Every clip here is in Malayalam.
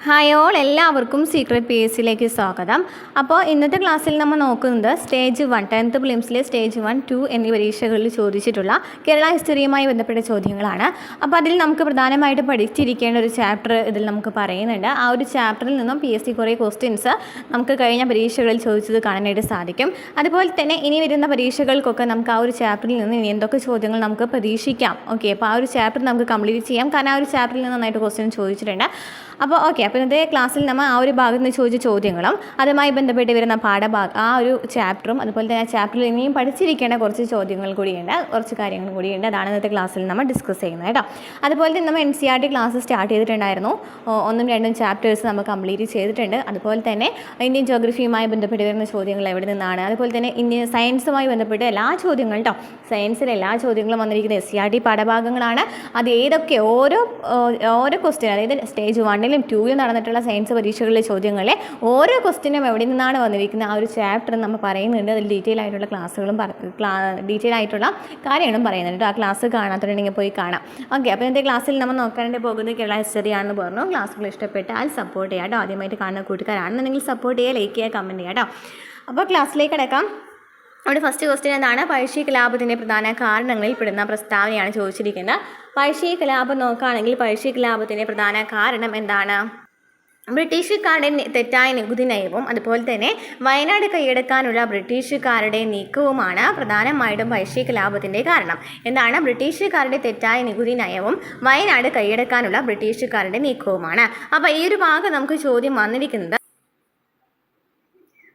ഹായ് ഓൾ, എല്ലാവർക്കും സീക്രട്ട് പി എസ് സിയിലേക്ക് സ്വാഗതം. അപ്പോൾ ഇന്നത്തെ ക്ലാസ്സിൽ നമ്മൾ നോക്കുന്നത് സ്റ്റേജ് 1 10th പ്രിലിംസിലെ സ്റ്റേജ് 1, 2 എന്നീ പരീക്ഷകളിൽ ചോദിച്ചിട്ടുള്ള കേരള ഹിസ്റ്ററിയുമായി ബന്ധപ്പെട്ട ചോദ്യങ്ങളാണ്. അപ്പോൾ അതിൽ നമുക്ക് പ്രധാനമായിട്ട് പഠിച്ചിരിക്കേണ്ട ഒരു ചാപ്റ്റർ ഇതിൽ നമുക്ക് പറയുന്നുണ്ട്. ആ ഒരു ചാപ്റ്ററിൽ നിന്നും പി എസ് സി കുറേ ക്വസ്റ്റ്യൻസ് നമുക്ക് കഴിഞ്ഞ പരീക്ഷകളിൽ ചോദിച്ചത് കാണാനായിട്ട് സാധിക്കും. അതുപോലെ തന്നെ ഇനി വരുന്ന പരീക്ഷകൾക്കൊക്കെ നമുക്ക് ആ ഒരു ചാപ്റ്ററിൽ നിന്ന് ഇനി എന്തൊക്കെ ചോദ്യങ്ങൾ നമുക്ക് പ്രതീക്ഷിക്കാം. ഓക്കെ, അപ്പോൾ ആ ഒരു ചാപ്റ്റർ നമുക്ക് കംപ്ലീറ്റ് ചെയ്യാം. കാരണം ആ ഒരു ചാപ്റ്ററിൽ നിന്ന് നന്നായിട്ട് ക്വസ്റ്റ്യൻ ചോദിച്ചിട്ടുണ്ട്. അപ്പോൾ ഓക്കെ, അപ്പോൾ ഇന്നത്തെ ക്ലാസ്സിൽ നമ്മൾ ആ ഒരു ഭാഗത്ത് നിന്ന് ചോദിച്ച ചോദ്യങ്ങളും അതുമായി ബന്ധപ്പെട്ട് വരുന്ന പാഠഭാഗം ആ ഒരു ചാപ്റ്ററും അതുപോലെ തന്നെ ആ ചാപ്റ്ററിൽ ഇനിയും പഠിച്ചിരിക്കേണ്ട കുറച്ച് ചോദ്യങ്ങൾ കൂടിയുണ്ട്, കുറച്ച് കാര്യങ്ങൾ കൂടിയുണ്ട്. അതാണ് ഇന്നത്തെ ക്ലാസ്സിൽ നമ്മൾ ഡിസ്കസ് ചെയ്യുന്നത് കേട്ടോ. അതുപോലെ തന്നെ നമ്മൾ NCERT ക്ലാസ് സ്റ്റാർട്ട് ചെയ്തിട്ടുണ്ടായിരുന്നു. 1ഉം 2ഉം ചാപ്റ്റേഴ്സ് നമ്മൾ കംപ്ലീറ്റ് ചെയ്തിട്ടുണ്ട്. അതുപോലെ തന്നെ ഇന്ത്യൻ ജോഗ്രഫിയുമായി ബന്ധപ്പെട്ട് വരുന്ന ചോദ്യങ്ങൾ എവിടെ നിന്നാണ്, അതുപോലെ തന്നെ ഇന്ത്യൻ സയൻസുമായി ബന്ധപ്പെട്ട് എല്ലാ ചോദ്യങ്ങളും കേട്ടോ, സയൻസിലെ എല്ലാ ചോദ്യങ്ങളും വന്നിരിക്കുന്നത് NCERT പാഠഭാഗങ്ങളാണ്. അത് ഏതൊക്കെ ഓരോ ക്വസ്റ്റ്യൻ, അതായത് സ്റ്റേജ് 1ലും 2ലും നടന്നിട്ടുള്ള സയൻസ് പരീക്ഷകളിലെ ചോദ്യങ്ങളെ ഓരോ ക്വസ്റ്റ്യനും എവിടെ നിന്നാണ് വന്നിരിക്കുന്നത് ആ ഒരു ചാപ്റ്റർ നമ്മൾ പറയുന്നുണ്ട്. അതിൽ ഡീറ്റെയിൽ ആയിട്ടുള്ള ക്ലാസ്സുകളും ഡീറ്റെയിൽ ആയിട്ടുള്ള കാര്യങ്ങളും പറയുന്നുണ്ട്. ആ ക്ലാസ് കാണാത്തുണ്ടെങ്കിൽ പോയി കാണാം. ഓക്കെ, അപ്പോൾ ഇന്നത്തെ ക്ലാസ്സിൽ നമ്മൾ നോക്കാനായിട്ട് പോകുന്നത് കേരള ഹിസ്റ്ററി ആണെന്ന് പറഞ്ഞു. ക്ലാസ്സുകൾ ഇഷ്ടപ്പെട്ടാൽ സപ്പോർട്ട് ചെയ്യാം കേട്ടോ. ആദ്യമായിട്ട് കാണുന്ന കൂട്ടുകാരാണെന്നുണ്ടെങ്കിൽ സപ്പോർട്ട് ചെയ്യുക, ലൈക്ക് ചെയ്യുക, കമൻറ്റ് ചെയ്യുക കേട്ടോ. അപ്പോൾ ക്ലാസ്സിലേക്ക് കിടക്കാം. അവിടെ ഫസ്റ്റ് ക്വസ്റ്റ്യൻ എന്താണ്? പഴശ്ശി കലാപത്തിൻ്റെ പ്രധാന കാരണങ്ങളിൽ പെടുന്ന പ്രസ്താവനയാണ് ചോദിച്ചിരിക്കുന്നത്. പഴശ്ശി കലാപം നോക്കുകയാണെങ്കിൽ പഴശ്ശി കലാപത്തിൻ്റെ പ്രധാന കാരണം എന്താണ്? ബ്രിട്ടീഷുകാരുടെ തെറ്റായ നികുതി നയവും അതുപോലെ തന്നെ വയനാട് കൈയടക്കാനുള്ള ബ്രിട്ടീഷുകാരുടെ നീക്കവുമാണ് പ്രധാനമായിട്ടും പഴശ്ശി കലാപത്തിൻ്റെ കാരണം. എന്താണ്? ബ്രിട്ടീഷുകാരുടെ തെറ്റായ നികുതി നയവും വയനാട് കൈയടക്കാനുള്ള ബ്രിട്ടീഷുകാരുടെ നീക്കവുമാണ്. അപ്പോൾ ഈ ഒരു ഭാഗം നമുക്ക് ചോദ്യം വന്നിരിക്കുന്നത്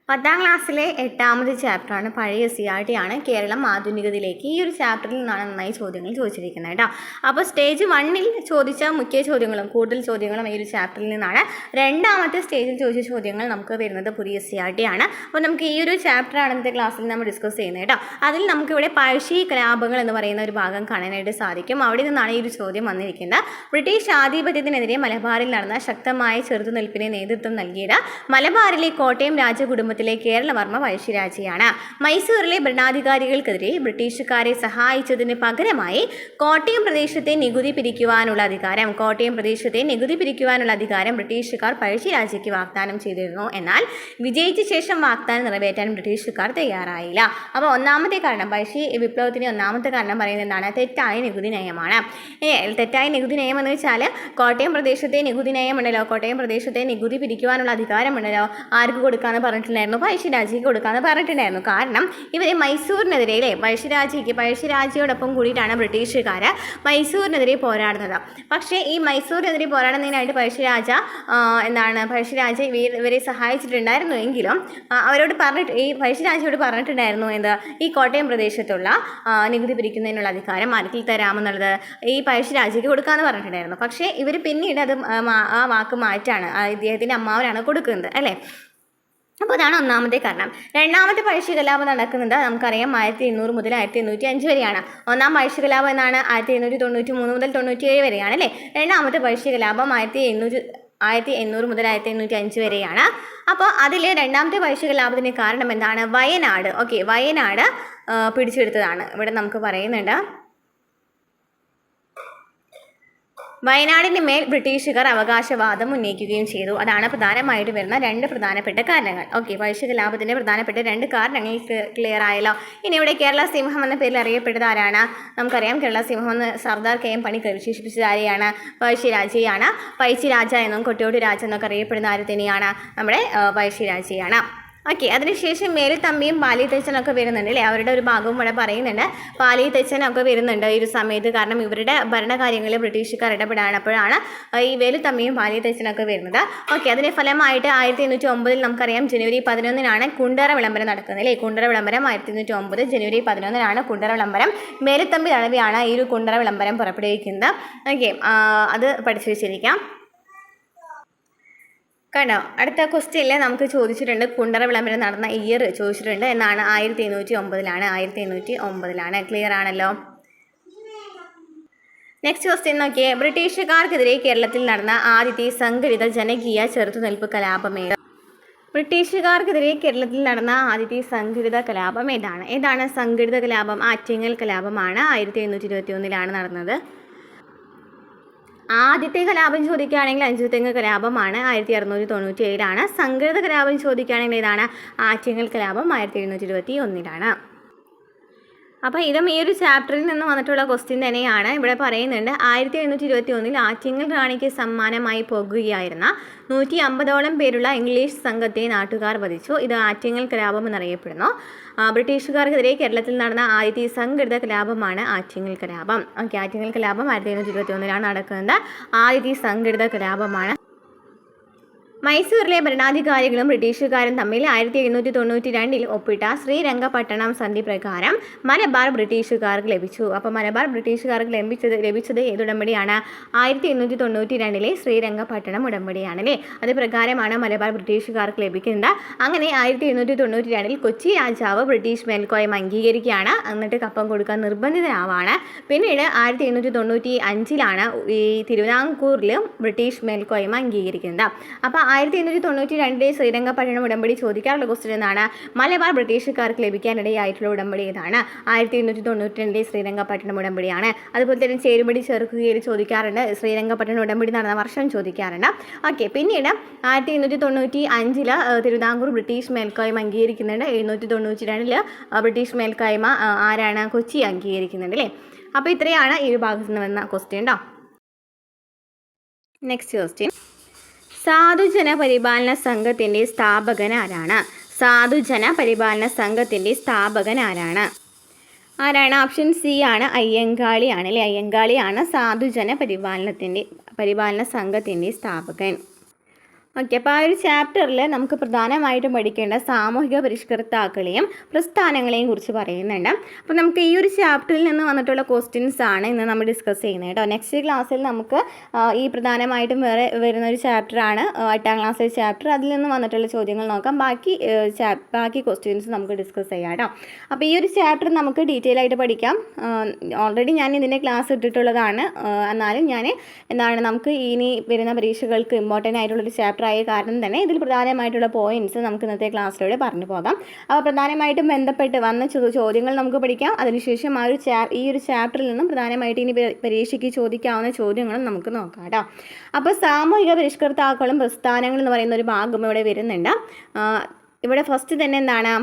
10ാം ക്ലാസ്സിലെ 8ാമത് ചാപ്റ്ററാണ്. പഴയ NCERT ആണ്, കേരളം ആധുനികതയിലേക്ക്. ഈ ഒരു ചാപ്റ്ററിൽ നിന്നാണ് നന്നായി ചോദ്യങ്ങൾ ചോദിച്ചിരിക്കുന്നത് കേട്ടോ. അപ്പോൾ സ്റ്റേജ് 1ൽ ചോദിച്ച മുഖ്യ ചോദ്യങ്ങളും കൂടുതൽ ചോദ്യങ്ങളും ഈ ഒരു ചാപ്റ്ററിൽ നിന്നാണ്. 2ാമത്തെ സ്റ്റേജിൽ ചോദിച്ച ചോദ്യങ്ങൾ നമുക്ക് വരുന്നത് പുതിയ NCERT ആണ്. അപ്പോൾ നമുക്ക് ഈ ഒരു ചാപ്റ്ററാണ് ഇന്നത്തെ ക്ലാസ്സിൽ നമ്മൾ ഡിസ്കസ് ചെയ്യുന്നത് കേട്ടോ. അതിൽ നമുക്കിവിടെ പഴശ്ശി കലാപങ്ങൾ എന്ന് പറയുന്ന ഒരു ഭാഗം കാണാനായിട്ട് സാധിക്കും. അവിടെ നിന്നാണ് ഈ ഒരു ചോദ്യം വന്നിരിക്കുന്നത്. ബ്രിട്ടീഷ് ആധിപത്യത്തിനെതിരെ മലബാറിൽ നടന്ന ശക്തമായ ചെറുത്തുനിൽപ്പിന് നേതൃത്വം നൽകിയത് മലബാറിലെ കോട്ടയം രാജകുടുംബ കേരളവർമ്മ പഴശ്ശിരാജയാണ്. മൈസൂരിലെ ഭരണാധികാരികൾക്കെതിരെ ബ്രിട്ടീഷുകാരെ സഹായിച്ചതിന് പകരമായി കോട്ടയം പ്രദേശത്തെ നികുതി പിരിക്കുവാനുള്ള അധികാരം ബ്രിട്ടീഷുകാർ പഴശ്ശിരാജയ്ക്ക് വാഗ്ദാനം ചെയ്തിരുന്നു. എന്നാൽ വിജയിച്ച ശേഷം വാഗ്ദാനം നിറവേറ്റാൻ ബ്രിട്ടീഷുകാർ തയ്യാറായില്ല. അപ്പോൾ ഒന്നാമത്തെ കാരണം, പഴശ്ശി വിപ്ലവത്തിന് ഒന്നാമത്തെ കാരണം പറയുന്നത് എന്താണ്? തെറ്റായ നികുതി നയമാണ്. തെറ്റായ നികുതി നയം എന്ന് വെച്ചാൽ കോട്ടയം പ്രദേശത്തെ നികുതി നയമുണ്ടല്ലോ, കോട്ടയം പ്രദേശത്തെ നികുതി പിരിക്കുവാനുള്ള അധികാരമുണ്ടല്ലോ, ആർക്ക് കൊടുക്കാമെന്ന് പറഞ്ഞിട്ടുണ്ടായിരുന്നു? പഴശ്ശിരാജയ്ക്ക് കൊടുക്കാമെന്ന് പറഞ്ഞിട്ടുണ്ടായിരുന്നു. കാരണം ഇവർ മൈസൂരിനെതിരെ പഴശ്ശിരാജയോടൊപ്പം കൂടിയിട്ടാണ് ബ്രിട്ടീഷുകാർ മൈസൂരിനെതിരെ പോരാടുന്നത്. പക്ഷേ ഈ മൈസൂരിനെതിരെ പോരാടുന്നതിനായിട്ട് പഴശ്ശിരാജ ഇവരെ സഹായിച്ചിട്ടുണ്ടായിരുന്നു. എങ്കിലും ഈ പഴശ്ശിരാജയോട് പറഞ്ഞിട്ടുണ്ടായിരുന്നു എന്ത്? ഈ കോട്ടയം പ്രദേശത്തുള്ള നികുതി പിരിക്കുന്നതിനുള്ള അധികാരം ആർക്കിൽ തരാമെന്നുള്ളത് ഈ പഴശ്ശിരാജയ്ക്ക് കൊടുക്കാമെന്ന് പറഞ്ഞിട്ടുണ്ടായിരുന്നു. പക്ഷേ ഇവർ പിന്നീട് അത് ആ വാക്ക് മാറ്റാണ്, ഇദ്ദേഹത്തിൻ്റെ അമ്മാവനാണ് കൊടുക്കുന്നത് അല്ലേ. അപ്പോൾ അതാണ് ഒന്നാമത്തെ കാരണം. 2ാമത്തെ പഴശ്ശി കലാപം നടക്കുന്നത് നമുക്കറിയാം 1800 മുതൽ 1805 വരെയാണ്. ഒന്നാം പഴശ്ശി കലാപം എന്നാണ് 1893 മുതൽ 97 വരെയാണ് അല്ലേ. 2ാമത്തെ പഴശ്ശി കലാപം 1800 മുതൽ 1805 വരെയാണ്. അപ്പോൾ അതിൽ 2ാമത്തെ പഴശ്ശി കലാപത്തിൻ്റെ കാരണം എന്താണ്? വയനാട്. ഓക്കെ, വയനാട് പിടിച്ചെടുത്തതാണ് ഇവിടെ നമുക്ക് പറയുന്നുണ്ട്. വയനാടിന് മേൽ ബ്രിട്ടീഷുകാർ അവകാശവാദം ഉന്നയിക്കുകയും ചെയ്തു. അതാണ് പ്രധാനമായിട്ട് വരുന്ന 2 പ്രധാനപ്പെട്ട കാരണങ്ങൾ. ഓക്കെ, പഴശ്ശി കലാപത്തിൻ്റെ പ്രധാനപ്പെട്ട 2 കാരണങ്ങൾ ക്ലിയർ ആയല്ലോ. ഇനി ഇവിടെ കേരള സിംഹം എന്ന പേരിൽ അറിയപ്പെട്ടത് ആരാണ്? നമുക്കറിയാം കേരള സിംഹം എന്ന് സർദാർ KM പണിക്കർ വിശേഷിപ്പിച്ചത് ആരെയാണ്? പഴശ്ശിരാജയാണ്. പഴശ്ശിരാജ എന്നും കൊട്ടിയോട്ട് രാജ എന്നൊക്കെ അറിയപ്പെടുന്ന ആര് തന്നെയാണ്? നമ്മുടെ പഴശ്ശിരാജയാണ്. ഓക്കെ, അതിനുശേഷം മേൽത്തമ്പിയും പാലിത്തച്ചനൊക്കെ വരുന്നുണ്ട് അല്ലേ. അവരുടെ ഒരു ഭാഗവും ഇവിടെ പറയുന്നുണ്ട്. പാലിത്തച്ചനൊക്കെ വരുന്നുണ്ട് ഈ ഒരു സമയത്ത്. കാരണം ഇവരുടെ ഭരണകാര്യങ്ങളിൽ ബ്രിട്ടീഷുകാർ ഇടപെടാനപ്പോഴാണ് ഈ വേലുത്തമ്പിയും പാലിത്തച്ചനൊക്കെ വരുന്നത്. ഓക്കെ, അതിൻ്റെ ഫലമായിട്ട് 1809 നമുക്കറിയാം ജനുവരി 11 കുണ്ടറ വിളംബരം നടക്കുന്നത് അല്ലേ. കുണ്ടറ വിളംബരം 1809 ജനുവരി 11 കുണ്ടറ വിളംബരം. മേലുത്തമ്പി ദളവയാണ് ഈ ഒരു കുണ്ടറ വിളംബരം പുറപ്പെടുവിക്കുന്നത്. ഓക്കെ, അത് പഠിച്ചു വെച്ചിരിക്കാം കണ്ടോ. അടുത്ത ക്വസ്റ്റ്യനിൽ നമുക്ക് ചോദിച്ചിട്ടുണ്ട് കുണ്ടറ വിളംബരം നടന്ന ഇയർ ചോദിച്ചിട്ടുണ്ട്. എന്നാണ്? 1809. ക്ലിയർ ആണല്ലോ. നെക്സ്റ്റ് ക്വസ്റ്റ്യൻ നോക്കിയേ. ബ്രിട്ടീഷുകാർക്കെതിരെ കേരളത്തിൽ നടന്ന ആദ്യത്തെ സംഘടിത ജനകീയ ചെറുത്തുനിൽപ്പ് കലാപമേത്? ബ്രിട്ടീഷുകാർക്കെതിരെ കേരളത്തിൽ നടന്ന ആദ്യത്തെ സംഘടിത കലാപം ഏതാണ് സംഘടിത കലാപം? ആറ്റിങ്ങൽ കലാപമാണ്. 1821 നടന്നത്. ആദ്യത്തെ കലാപം ചോദിക്കുകയാണെങ്കിൽ അഞ്ചുതെങ്ങ് കലാപമാണ് 1697 സംഘടിത കലാപം ചോദിക്കുകയാണെങ്കിൽ ഇതാണ് ആറ്റിങ്ങൽ കലാപം 1721. അപ്പോൾ ഇതും ഈ ഒരു ചാപ്റ്ററിൽ നിന്ന് വന്നിട്ടുള്ള ക്വസ്റ്റ്യൻ തന്നെയാണ്. ഇവിടെ പറയുന്നുണ്ട് 1721 ആറ്റിങ്ങൽ റാണിക്ക് സമ്മാനമായി പോകുകയായിരുന്ന 150ഓളം പേരുള്ള ഇംഗ്ലീഷ് സംഘത്തെ നാട്ടുകാർ വധിച്ചു. ഇത് ആറ്റിങ്ങൽ കലാപം എന്നറിയപ്പെടുന്നു. ബ്രിട്ടീഷുകാർക്കെതിരെ കേരളത്തിൽ നടന്ന ആദ്യത്തെ സംഘടിത കലാപമാണ് ആറ്റിങ്ങൽ കലാപം. ഓക്കെ, ആറ്റിങ്ങൽ കലാപം 1721 നടക്കുന്നത്. ആദ്യത്തെ സംഘടിത കലാപമാണ്. മൈസൂരിലെ ഭരണാധികാരികളും ബ്രിട്ടീഷുകാരും തമ്മിൽ 1792 ഒപ്പിട്ട ശ്രീരംഗപട്ടണം സന്ധി പ്രകാരം മലബാർ ബ്രിട്ടീഷുകാർക്ക് ലഭിച്ചു. അപ്പോൾ മലബാർ ബ്രിട്ടീഷുകാർക്ക് ലഭിച്ചത് ഏതുടമ്പടിയാണ്? 1792 ശ്രീരംഗപട്ടണം ഉടമ്പടിയാണ് അല്ലേ. അത് പ്രകാരമാണ് മലബാർ ബ്രിട്ടീഷുകാർക്ക് ലഭിക്കുന്നത്. അങ്ങനെ 1792 കൊച്ചി രാജാവ് ബ്രിട്ടീഷ് മേൽക്കോയ്മ അംഗീകരിക്കുകയാണ്. എന്നിട്ട് കപ്പം കൊടുക്കാൻ നിർബന്ധിതരാവാണ്. പിന്നീട് 1795 ഈ തിരുവിതാംകൂറിലും ബ്രിട്ടീഷ് മേൽക്കോയ്മ അംഗീകരിക്കുന്നത്. അപ്പോൾ 1792 ശ്രീരംഗപട്ടണം ഉടമ്പടി ചോദിക്കാറുള്ള ക്വസ്റ്റ്യൻ എന്നാണ് മലബാർ ബ്രിട്ടീഷുകാർക്ക് ലഭിക്കാനിടയായിട്ടുള്ള ഉടമ്പടി ഏതാണ്? 1792 ശ്രീരംഗപട്ടണം ഉടമ്പടിയാണ്. അതുപോലെ തന്നെ ചേരുപടി ചേർക്കുകയിൽ ചോദിക്കാറുണ്ട്. ശ്രീരംഗപട്ടണം ഉടമ്പടി നടന്ന വർഷം ചോദിക്കാറുണ്ട്. ഓക്കെ, പിന്നീട് 1795 തിരുവിതാംകൂർ ബ്രിട്ടീഷ് മേൽക്കോയ്മ അംഗീകരിക്കുന്നുണ്ട്. 1792 ബ്രിട്ടീഷ് മേൽക്കോയ്മ ആരാണ്? കൊച്ചി അംഗീകരിക്കുന്നുണ്ട് അല്ലേ. അപ്പോൾ ഇത്രയാണ് ഈ ഒരു ഭാഗത്ത് നിന്ന് വന്ന ക്വസ്റ്റ്യൻ കേട്ടോ. നെക്സ്റ്റ് ക്വസ്റ്റ്യൻ, സാധുജന പരിപാലന സംഘത്തിൻ്റെ സ്ഥാപകൻ ആരാണ്? സാധുജന പരിപാലന സംഘത്തിൻ്റെ സ്ഥാപകൻ ആരാണ്? ഓപ്ഷൻ സി ആണ്, അയ്യങ്കാളിയാണ് അല്ലേ. അയ്യങ്കാളിയാണ് സാധുജന പരിപാലന സംഘത്തിൻ്റെ സ്ഥാപകൻ. ഓക്കെ, അപ്പോൾ ആ ഒരു ചാപ്റ്ററിൽ നമുക്ക് പ്രധാനമായിട്ടും പഠിക്കേണ്ട സാമൂഹിക പരിഷ്കർത്താക്കളെയും പ്രസ്ഥാനങ്ങളെയും കുറിച്ച് പറയുന്നുണ്ട്. അപ്പോൾ നമുക്ക് ഈ ഒരു ചാപ്റ്ററിൽ നിന്ന് വന്നിട്ടുള്ള ക്വസ്റ്റ്യൻസ് ആണ് ഇന്ന് നമ്മൾ ഡിസ്കസ് ചെയ്യുന്നത് കേട്ടോ. നെക്സ്റ്റ് ക്ലാസ്സിൽ നമുക്ക് ഈ പ്രധാനമായിട്ടും വേറെ വരുന്നൊരു ചാപ്റ്ററാണ് 8ാം ക്ലാസ്സിലെ ചാപ്റ്റർ. അതിൽ നിന്ന് വന്നിട്ടുള്ള ചോദ്യങ്ങൾ നോക്കാം. ബാക്കി ക്വസ്റ്റ്യൻസ് നമുക്ക് ഡിസ്കസ് ചെയ്യാം കേട്ടോ. അപ്പോൾ ഈ ഒരു ചാപ്റ്റർ നമുക്ക് ഡീറ്റെയിൽ ആയിട്ട് പഠിക്കാം. ഓൾറെഡി ഞാൻ ഇതിൻ്റെ ക്ലാസ് ഇട്ടിട്ടുള്ളതാണ്. എന്നാലും നമുക്ക് ഇനി വരുന്ന പരീക്ഷകൾക്ക് ഇമ്പോർട്ടൻ്റ് ആയിട്ടുള്ളൊരു ചാപ്റ്റർ ആയ കാരണം തന്നെ ഇതിൽ പ്രധാനമായിട്ടുള്ള പോയിന്റ്സ് നമുക്ക് ഇന്നത്തെ ക്ലാസ്സിലൂടെ പറഞ്ഞു പോകാം. അപ്പോൾ പ്രധാനമായിട്ടും ബന്ധപ്പെട്ട് വന്ന ചോദ്യങ്ങൾ നമുക്ക് പഠിക്കാം. അതിനുശേഷം ഈ ഒരു ചാപ്റ്ററിൽ നിന്നും പ്രധാനമായിട്ട് ഇനി പരീക്ഷയ്ക്ക് ചോദിക്കാവുന്ന ചോദ്യങ്ങളും നമുക്ക് നോക്കാം കേട്ടോ. അപ്പോൾ സാമൂഹിക പരിഷ്കർത്താക്കളും പ്രസ്ഥാനങ്ങളും എന്ന് പറയുന്ന ഒരു ഭാഗം ഇവിടെ വരുന്നുണ്ട്. ഇവിടെ ഫസ്റ്റ് തന്നെ എന്താണ്?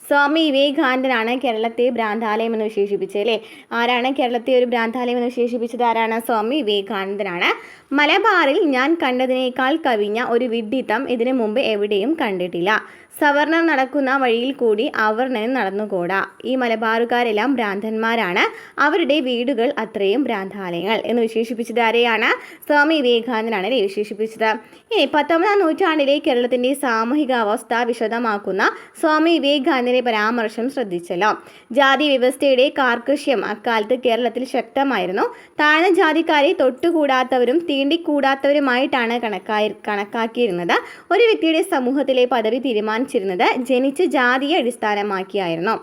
സ്വാമി വിവേകാനന്ദനാണ് കേരളത്തെ ഭ്രാന്താലയം എന്ന് വിശേഷിപ്പിച്ചത് അല്ലേ. ആരാണ് കേരളത്തെ ഒരു ഭ്രാന്താലയം എന്ന് വിശേഷിപ്പിച്ചത്? ആരാണ്? സ്വാമി വിവേകാനന്ദനാണ്. മലബാറിൽ ഞാൻ കണ്ടതിനേക്കാൾ കവിഞ്ഞ ഒരു വിഡ്ഢിത്തം ഇതിനു മുമ്പ് എവിടെയും കണ്ടിട്ടില്ല. സവർണർ നടക്കുന്ന വഴിയിൽ കൂടി അവർണൻ നടന്നുകൂടാ. ഈ മലബാറുകാരെല്ലാം ഭ്രാന്തന്മാരാണ്. അവരുടെ വീടുകൾ അത്രയും ഭ്രാന്താലയങ്ങൾ എന്ന് വിശേഷിപ്പിച്ചത് ആരെയാണ്? സ്വാമി വിവേകാനന്ദനാണ് അല്ലേ വിശേഷിപ്പിച്ചത്. ഇനി 19ാം നൂറ്റാണ്ടിലെ കേരളത്തിൻ്റെ സാമൂഹിക അവസ്ഥ വിശദമാക്കുന്ന സ്വാമി വിവേകാനന്ദന്റെ പരാമർശം ശ്രദ്ധിച്ചല്ലോ. ജാതി വ്യവസ്ഥയുടെ കാർക്കശ്യം അക്കാലത്ത് കേരളത്തിൽ ശക്തമായിരുന്നു. താഴ്ന്ന ജാതിക്കാരെ തൊട്ടുകൂടാത്തവരും തീണ്ടിക്കൂടാത്തവരുമായിട്ടാണ് കണക്കാക്കിയിരുന്നത്. ഒരു വ്യക്തിയുടെ സമൂഹത്തിലെ പദവി തീരുമാനിച്ചിരുന്നത് ജനിച്ച ജാതിയെ അടിസ്ഥാനമാക്കിയായിരുന്നു.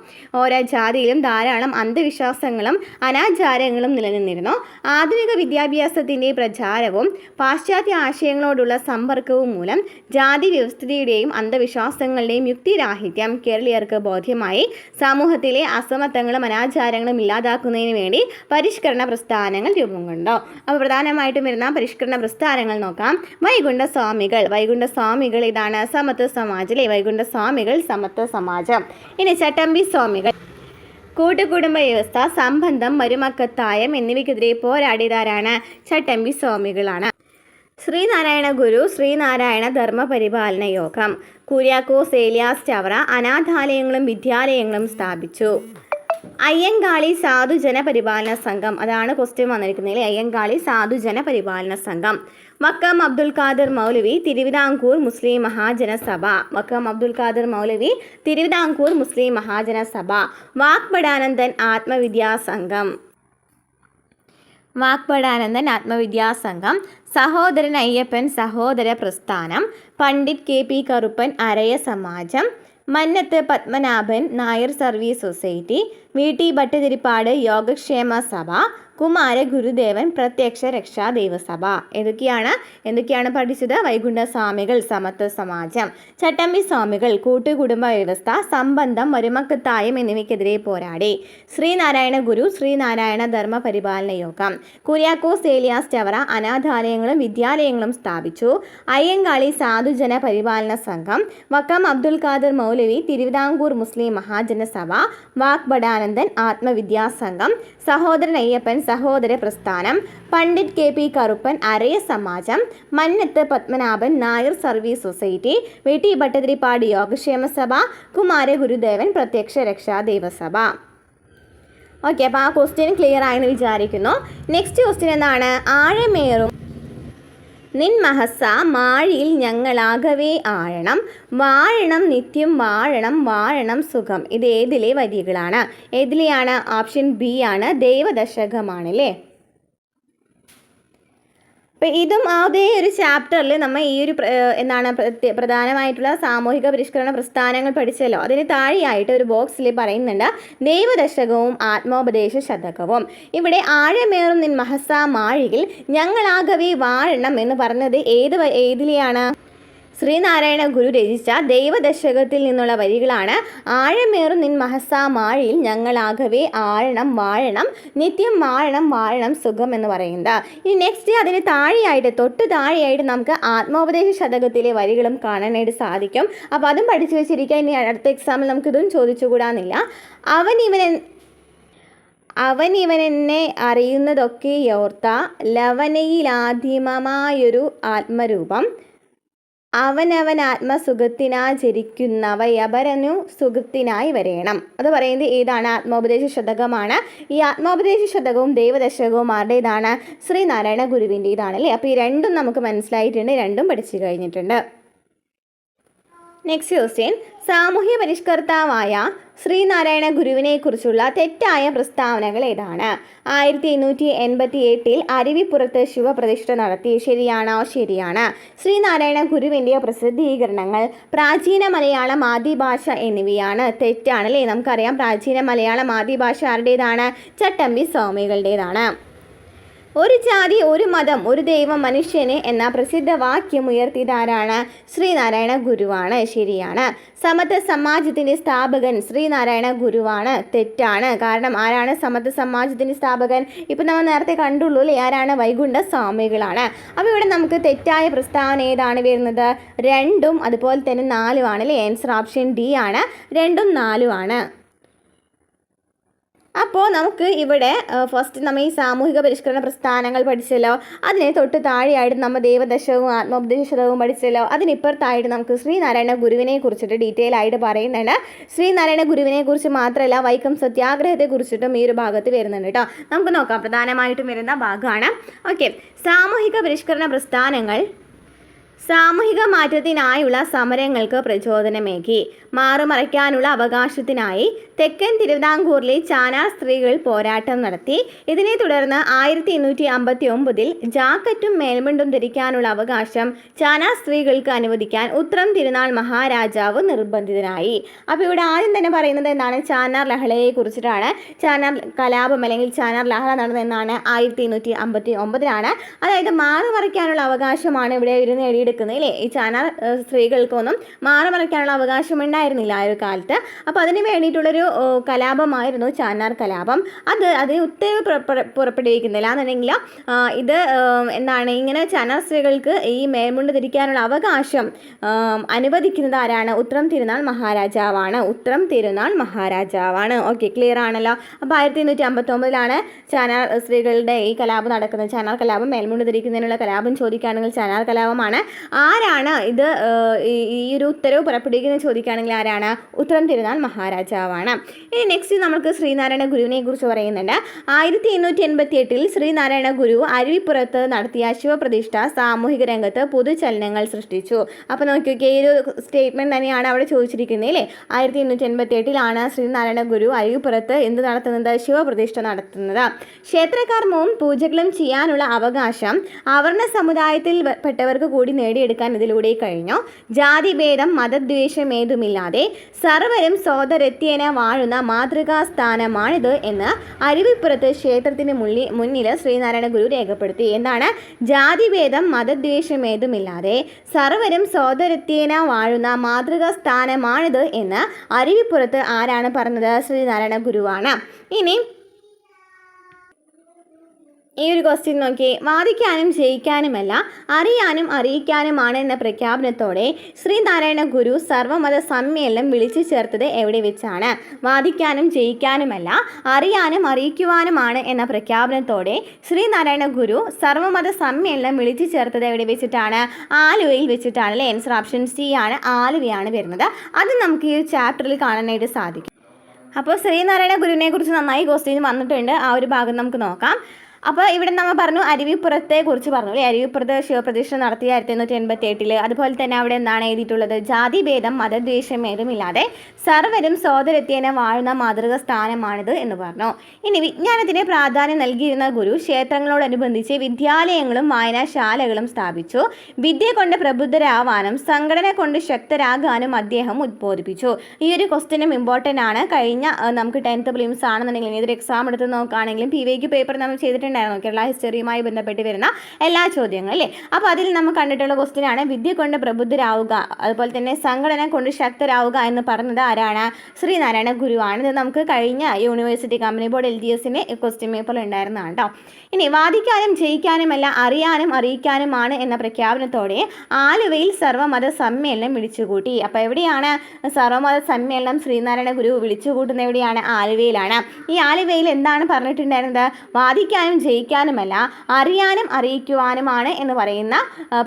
ഓരോ ജാതിയിലും ധാരാളം അന്ധവിശ്വാസങ്ങളും അനാചാരങ്ങളും നിലനിന്നിരുന്നു. ആധുനിക വിദ്യാഭ്യാസത്തിൻ്റെ പ്രചാരവും പാശ്ചാത്യ ആശയങ്ങളോടുള്ള സമ്പർക്കവും മൂലം ജാതി വ്യവസ്ഥയുടെയും അന്ധവിശ്വാസങ്ങളുടെയും യുക്തിരാഹിത്യം കേരളീയർക്ക് ബോധ്യമായി. സമൂഹത്തിലെ അസമത്വങ്ങളും അനാചാരങ്ങളും ഇല്ലാതാക്കുന്നതിന് വേണ്ടി പരിഷ്കരണ പ്രസ്ഥാനങ്ങൾ രൂപം കൊണ്ടു. അപ്പോൾ പ്രധാനമായിട്ടും വരുന്ന പരിഷ്കരണ പ്രസ്ഥാനങ്ങൾ നോക്കാം. വൈകുണ്ഠസ്വാമികൾ ഇതാണ് സമത്വ സമാജം അല്ലേ. വൈകുണ്ഠസ്വാമികൾ സമത്വ സമാജം. ഇനി ചട്ടമ്പി സ്വാമികൾ കൂട്ടുകുടുംബ വ്യവസ്ഥ, സംബന്ധം, മരുമക്കത്തായം എന്നിവയ്ക്കെതിരെ പോരാടിയതാരാണ്? ചട്ടമ്പി സ്വാമികളാണ്. ശ്രീനാരായണ ഗുരു ശ്രീനാരായണ ധർമ്മപരിപാലന യോഗം. കുര്യാക്കോസ് ഏലിയാസ് ചവറ അനാഥാലയങ്ങളും വിദ്യാലയങ്ങളും സ്ഥാപിച്ചു. അയ്യങ്കാളി സാധുജന പരിപാലന സംഘം, അതാണ് ക്വസ്റ്റ്യൻ വന്നിരിക്കുന്നത്. അയ്യങ്കാളി സാധുജന പരിപാലന സംഘം. വക്കം അബ്ദുൽ ഖാദർ മൗലവി തിരുവിതാംകൂർ മുസ്ലിം മഹാജനസഭ. വക്കം അബ്ദുൽ ഖാദർ മൗലവി തിരുവിതാംകൂർ മുസ്ലിം മഹാജനസഭ. വാഗ്ഭടാനന്ദൻ ആത്മവിദ്യാസംഘം. ആത്മവിദ്യാസംഘം. സഹോദരൻ Ayyappan Sahodara Prasthanam. Pandit KP Karuppan Araya Samajam. Mannathu Padmanabhan Nair service society. VT Bhattathiripad Yogakshema Sabha. Kumara ഗുരുദേവൻ പ്രത്യക്ഷ രക്ഷാ ദേവസഭ. എന്തൊക്കെയാണ് പഠിച്ചത്? വൈകുണ്ഠസ്വാമികൾ സമത്വ സമാജം, ചട്ടമ്പി സ്വാമികൾ കൂട്ടുകുടുംബ വ്യവസ്ഥ, സംബന്ധം, മരുമക്കത്തായം എന്നിവയ്ക്കെതിരെ പോരാടി. ശ്രീനാരായണ ഗുരു ശ്രീനാരായണ ധർമ്മ പരിപാലന യോഗം. കുര്യാക്കോസ് ഏലിയാസ് ചവറ അനാഥാലയങ്ങളും വിദ്യാലയങ്ങളും സ്ഥാപിച്ചു. അയ്യങ്കാളി സാധുജന പരിപാലന സംഘം. വക്കം അബ്ദുൽ ഖാദർ മൗലവി തിരുവിതാംകൂർ മുസ്ലിം മഹാജനസഭ. വാഗ്ഭടാനന്ദൻ ആത്മവിദ്യാസംഘം. സഹോദരൻ Ayyappan Sahodara Prasthanam. Pandit K P. Karuppan Araya Samajam. Mannathu Padmanabhan Nair service society. V T. Bhattathiripad Yogakshema Sabha. Kumara ഗുരുദേവൻ പ്രത്യക്ഷ രക്ഷാ ദേവസഭ. ഓക്കെ, അപ്പോൾ ആ ക്വസ്റ്റ്യൻ ക്ലിയർ ആയെന്ന് വിചാരിക്കുന്നു. നെക്സ്റ്റ് ക്വസ്റ്റ്യൻ എന്താണ്? ആഴമേറും നിൻ മഹസ മാഴിയിൽ ഞങ്ങളാകവേ ആഴണം, വാഴണം നിത്യം വാഴണം വാഴണം സുഖം. ഇത് ഏതിലെ വരികളാണ്? ഏതിലെയാണ്? ഓപ്ഷൻ ബി ആണ്, ദൈവദശകമാണല്ലേ. അപ്പോൾ ഇതും അതേ ഒരു ചാപ്റ്ററിൽ നമ്മൾ ഈ ഒരു പ്രധാനമായിട്ടുള്ള സാമൂഹിക പരിഷ്കരണ പ്രസ്ഥാനങ്ങൾ പഠിച്ചല്ലോ. അതിന് താഴെയായിട്ട് ഒരു ബോക്സിൽ പറയുന്നുണ്ട് ദൈവദശകവും ആത്മോപദേശ ശതകവും. ഇവിടെ ആഴമേറും നിൻ മഹസ മാഴിയിൽ ഞങ്ങളാകവേ വാഴണം എന്ന് പറഞ്ഞത് ഏതിലെയാണ്? ശ്രീനാരായണ ഗുരു രചിച്ച ദൈവദശകത്തിൽ നിന്നുള്ള വരികളാണ്. ആഴമേറും നിൻ മഹസാ മാഴിയിൽ ഞങ്ങളാകവേ ആഴണം വാഴണം നിത്യം വാഴണം വാഴണം സുഖം എന്ന് പറയുന്നത്. ഇനി നെക്സ്റ്റ് അതിന് തൊട്ട് താഴെയായിട്ട് നമുക്ക് ആത്മോപദേശ ശതകത്തിലെ വരികളും കാണാനായിട്ട് സാധിക്കും. അപ്പോൾ അതും പഠിച്ചു വെച്ചിരിക്കുക. ഇനി അടുത്ത എക്സാമിൽ നമുക്കിതും ചോദിച്ചുകൂടാന്നില്ല. അവൻ ഇവനെന്നെ അറിയുന്നതൊക്കെ ഓർത്ത ലവനയിലാദിമമായൊരു ആത്മരൂപം. അവനവൻ ആത്മസുഖത്തിനാചരിക്കുന്നവയപരനു സുഖത്തിനായി വരേണം. അത് പറയുന്നത് ഏതാണ്? ആത്മോപദേശ ശതകമാണ്. ഈ ആത്മോപദേശ ശതകവും ദൈവദശകവും ആരുടേതാണ്? ശ്രീനാരായണ ഗുരുവിൻ്റെതാണ് അല്ലേ. അപ്പോൾ ഈ രണ്ടും നമുക്ക് മനസ്സിലായിട്ടുണ്ട്, രണ്ടും പഠിച്ചു കഴിഞ്ഞിട്ടുണ്ട്. നെക്സ്റ്റ് ക്വസ്റ്റ്യൻ, സാമൂഹ്യ പരിഷ്കർത്താവായ ശ്രീനാരായണ ഗുരുവിനെക്കുറിച്ചുള്ള തെറ്റായ പ്രസ്താവനകൾ ഏതാണ്? 1888 അരുവിപ്പുറത്ത് ശിവപ്രതിഷ്ഠ നടത്തി. ശരിയാണോ? ശരിയാണ്. ശ്രീനാരായണ ഗുരുവിൻ്റെ പ്രസിദ്ധീകരണങ്ങൾ പ്രാചീന മലയാളം ആദിഭാഷ എന്നിവയാണ്. തെറ്റാണല്ലേ. നമുക്കറിയാം പ്രാചീന മലയാളം ആദിഭാഷ ആരുടേതാണ്? ചട്ടമ്പി സ്വാമികളുടേതാണ്. ഒരു ജാതി ഒരു മതം ഒരു ദൈവം മനുഷ്യന് എന്ന പ്രസിദ്ധ വാക്യം ഉയർത്തിയതാരാണ്? ശ്രീനാരായണ ഗുരുവാണ്. ശരിയാണ്. സമത്വ സമാജത്തിൻ്റെ സ്ഥാപകൻ ശ്രീനാരായണ ഗുരുവാണ്. തെറ്റാണ്. കാരണം ആരാണ് സമത്വ സമാജത്തിൻ്റെ സ്ഥാപകൻ? ഇപ്പം നമ്മൾ നേരത്തെ കണ്ടുള്ളൂ അല്ലേ, ആരാണ്? വൈകുണ്ഠ സ്വാമികളാണ്. അപ്പോൾ ഇവിടെ നമുക്ക് തെറ്റായ പ്രസ്താവന ഏതാണ് വരുന്നത്? 2ഉം അതുപോലെ തന്നെ 4ഉം ആണ് അല്ലേ. ആൻസർ ഓപ്ഷൻ ഡി ആണ്. 2ഉം 4ഉം ആണ്. അപ്പോൾ നമുക്ക് ഇവിടെ ഫസ്റ്റ് നമ്മൾ ഈ സാമൂഹിക പരിഷ്കരണ പ്രസ്ഥാനങ്ങൾ പഠിച്ചല്ലോ. അതിന് തൊട്ട് താഴെയായിട്ട് നമ്മൾ ദൈവദശകവും ആത്മോപദേശ ശതകവും പഠിച്ചല്ലോ. അതിനിപ്പുറത്തായിട്ട് നമുക്ക് ശ്രീനാരായണ ഗുരുവിനെ കുറിച്ചിട്ട് ഡീറ്റെയിൽ ആയിട്ട് പറയുന്നുണ്ട്. ശ്രീനാരായണ ഗുരുവിനെ കുറിച്ച് മാത്രമല്ല വൈക്കം സത്യാഗ്രഹത്തെ കുറിച്ചിട്ടും ഈ ഒരു ഭാഗത്ത് വരുന്നുണ്ട് കേട്ടോ. നമുക്ക് നോക്കാം. പ്രധാനമായിട്ടും വരുന്ന ഭാഗമാണ്. ഓക്കെ, സാമൂഹിക പരിഷ്കരണ പ്രസ്ഥാനങ്ങൾ സാമൂഹിക മാറ്റത്തിനായുള്ള സമരങ്ങൾക്ക് പ്രചോദനമേകി. മാറുമറയ്ക്കാനുള്ള അവകാശത്തിനായി തെക്കൻ തിരുവിതാംകൂറിലെ ചാനാർ സ്ത്രീകൾ പോരാട്ടം നടത്തി. ഇതിനെ തുടർന്ന് 1859 ജാക്കറ്റും മേൽമുണ്ടും ധരിക്കാനുള്ള അവകാശം ചാനാർ സ്ത്രീകൾക്ക് അനുവദിക്കാൻ ഉത്രം തിരുനാൾ മഹാരാജാവ് നിർബന്ധിതനായി. അപ്പോൾ ഇവിടെ ആദ്യം തന്നെ പറയുന്നത് എന്താണ്? ചാനാർ ലഹളയെ കുറിച്ചിട്ടാണ്. ചാനാർ കലാപം അല്ലെങ്കിൽ ചാനാർ ലഹള നടന്നതെന്നാണ് 1859. അതായത് മാറുമറയ്ക്കാനുള്ള അവകാശമാണ് ഇവിടെ ഇവർ നേടിയെടുക്കുന്നത് അല്ലേ. ഈ ചാനാർ സ്ത്രീകൾക്കൊന്നും മാറുമറയ്ക്കാനുള്ള അവകാശം ഉണ്ടായിരുന്നില്ല ആ ഒരു കാലത്ത്. അപ്പോൾ അതിന് വേണ്ടിയിട്ടുള്ളൊരു കലാപമായിരുന്നു ചാനാർ കലാപം. അതിന് ഉത്തരവ് പുറപ്പെടുവിക്കുന്നില്ല എന്നുണ്ടെങ്കിൽ ഇത് എന്താണ്, ഇങ്ങനെ ചാനാർ സ്ത്രീകൾക്ക് ഈ മേൽമുണ്ട് ധരിക്കാനുള്ള അവകാശം അനുവദിക്കുന്നത് ആരാണ്? ഉത്രം തിരുനാൾ മഹാരാജാവാണ്. ഉത്രം തിരുനാൾ മഹാരാജാവാണ്. ഓക്കെ, ക്ലിയർ ആണല്ലോ. അപ്പോൾ 1859 ചാനാർ സ്ത്രീകളുടെ ഈ കലാപം നടക്കുന്നത്. ചാനാർ കലാപം മേൽമുണ്ട് ധരിക്കുന്നതിനുള്ള കലാപം ചോദിക്കുകയാണെങ്കിൽ ചാനാർ കലാപമാണ്. ആരാണ് ഇത് ഈ ഒരു ഉത്തരവ് പുറപ്പെടുവിക്കുന്നത് ചോദിക്കുകയാണെങ്കിൽ ആരാണ്? ഉത്രം തിരുനാൾ മഹാരാജാവാണ്. ഇനി നെക്സ്റ്റ് നമുക്ക് ശ്രീനാരായണ ഗുരുവിനെ കുറിച്ച് പറയുന്നുണ്ട്. 1888 ശ്രീനാരായണ ഗുരു അരുവിപ്പുറത്ത് നടത്തിയ ശിവപ്രതിഷ്ഠ സാമൂഹിക രംഗത്ത് പുതുചലനങ്ങൾ സൃഷ്ടിച്ചു. അപ്പോൾ നോക്കിയൊക്കെ ഈ ഒരു സ്റ്റേറ്റ്മെൻറ്റ് തന്നെയാണ് അവിടെ ചോദിച്ചിരിക്കുന്നത് അല്ലേ. 1888 ശ്രീനാരായണ ഗുരു അരുവിപ്പുറത്ത് എന്ത് നടത്തുന്നത്? ശിവപ്രതിഷ്ഠ നടത്തുന്നത്. ക്ഷേത്രകർമ്മവും പൂജകളും ചെയ്യാനുള്ള അവകാശം അവർണ സമുദായത്തിൽ പെട്ടവർക്ക് കൂടി നേടിയെടുക്കാൻ ഇതിലൂടെ കഴിഞ്ഞു. ജാതിഭേദം മതദ്വേഷമേതുമില്ലാതെ സർവരും സോദരത്യേന വാഴുന്ന മാതൃകാ സ്ഥാനമാണിത് എന്ന് അരുവിപ്പുറത്ത് ക്ഷേത്രത്തിന് മുന്നിൽ ശ്രീനാരായണ ഗുരു രേഖപ്പെടുത്തി. എന്താണ്? ജാതിഭേദം മതദ്വേഷമേതുമില്ലാതെ സർവരും സോദരത്യേന വാഴുന്ന മാതൃകാ സ്ഥാനമാണിത് എന്ന് അരുവിപ്പുറത്ത് ആരാണ് പറഞ്ഞത്? ശ്രീനാരായണ ഗുരുവാണ്. ഇനി ഈ ഒരു ക്വസ്റ്റ്യൻ നോക്കി. വാദിക്കാനും ജയിക്കാനുമല്ല അറിയാനും അറിയിക്കാനുമാണ് എന്ന പ്രഖ്യാപനത്തോടെ ശ്രീനാരായണ ഗുരു സർവമത സമ്മേളനം വിളിച്ചു ചേർത്തത് എവിടെ വെച്ചാണ്? വാദിക്കാനും ജയിക്കാനുമല്ല അറിയാനും അറിയിക്കുവാനുമാണ് എന്ന പ്രഖ്യാപനത്തോടെ ശ്രീനാരായണ ഗുരു സർവമത സമ്മേളനം വിളിച്ചു ചേർത്തത് എവിടെ വെച്ചിട്ടാണ്? ആലുവയിൽ വെച്ചിട്ടാണ് അല്ലേ? ആൻസർ ഓപ്ഷൻ സി ആണ്, ആലുവയാണ് വരുന്നത്. അത് നമുക്ക് ഈ ചാപ്റ്ററിൽ കാണാനായിട്ട് സാധിക്കും. അപ്പോൾ ശ്രീനാരായണ ഗുരുവിനെ കുറിച്ച് നന്നായി ക്വസ്റ്റ്യൻ വന്നിട്ടുണ്ട്. ആ ഒരു ഭാഗം നമുക്ക് നോക്കാം. അപ്പോൾ ഇവിടെ നമ്മൾ പറഞ്ഞു അരുവിപ്പുറത്തെ കുറിച്ച് പറഞ്ഞു അല്ലേ? അരുവിപ്പുറത്ത് ശിവപ്രതിഷ്ഠ നടത്തി 1888. അതുപോലെ തന്നെ അവിടെ എന്താണ് എഴുതിയിട്ടുള്ളത്? ജാതിഭേദം മതദ്വേഷമേതുമില്ലാതെ സർവരും സോദരത്യേന വാഴുന്ന മാതൃക സ്ഥാനമാണിത് എന്ന് പറഞ്ഞു. ഇനി വിജ്ഞാനത്തിന് പ്രാധാന്യം നൽകിയിരുന്ന ഗുരു ക്ഷേത്രങ്ങളോടനുബന്ധിച്ച് വിദ്യാലയങ്ങളും വായനാശാലകളും സ്ഥാപിച്ചു. വിദ്യ കൊണ്ട് പ്രബുദ്ധരാവാനും സംഘടന കൊണ്ട് ശക്തരാകാനും അദ്ദേഹം ഉദ്ബോധിപ്പിച്ചു. ഈ ഒരു ക്വസ്റ്റ്യനും ഇമ്പോർട്ടൻ്റ് ആണ്. കഴിഞ്ഞ നമുക്ക് 10th പ്രിലിംസ് ആണെന്നുണ്ടെങ്കിൽ ഏതൊരു എക്സാം എടുത്ത് നോക്കുകയാണെങ്കിലും PVQ പേപ്പർ നമ്മൾ ചെയ്തിട്ടുണ്ടായിരുന്നു കേരള ഹിസ്റ്ററിയുമായി ബന്ധപ്പെട്ട് വരുന്ന എല്ലാ ചോദ്യങ്ങളും അല്ലേ? അപ്പോൾ അതിൽ നമ്മൾ കണ്ടിട്ടുള്ള ക്വസ്റ്റ്യൻ ആണ് വിദ്യ കൊണ്ട് പ്രബുദ്ധരാവുക, അതുപോലെ തന്നെ സംഘടന കൊണ്ട് ശക്തരാവുക എന്ന് പറഞ്ഞത് ആരാണ്? ശ്രീനാരായണ ഗുരുവാണ്. ഇത് നമുക്ക് കഴിഞ്ഞ യൂണിവേഴ്സിറ്റി കമ്പനി ബോർഡ് LGSന്റെ ക്വസ്റ്റ്യൻ പേപ്പറിൽ ഉണ്ടായിരുന്നതാണ് കേട്ടോ. ഇനി വാദിക്കാനും ജയിക്കാനുമല്ല അറിയാനും അറിയിക്കാനുമാണ് എന്ന പ്രഖ്യാപനത്തോടെ ആലുവയിൽ സർവമത സമ്മേളനം വിളിച്ചുകൂട്ടി. അപ്പോൾ എവിടെയാണ് സർവമത സമ്മേളനം ശ്രീനാരായണ ഗുരു വിളിച്ചുകൂട്ടുന്നത്? എവിടെയാണ്? ആലുവയിലാണ്. ഈ ആലുവയിൽ എന്താണ് പറഞ്ഞിട്ടുണ്ടായിരുന്നത്? വാദിക്കാനും ജയിക്കാനുമല്ല അറിയാനും അറിയിക്കുവാനുമാണ് എന്ന് പറയുന്ന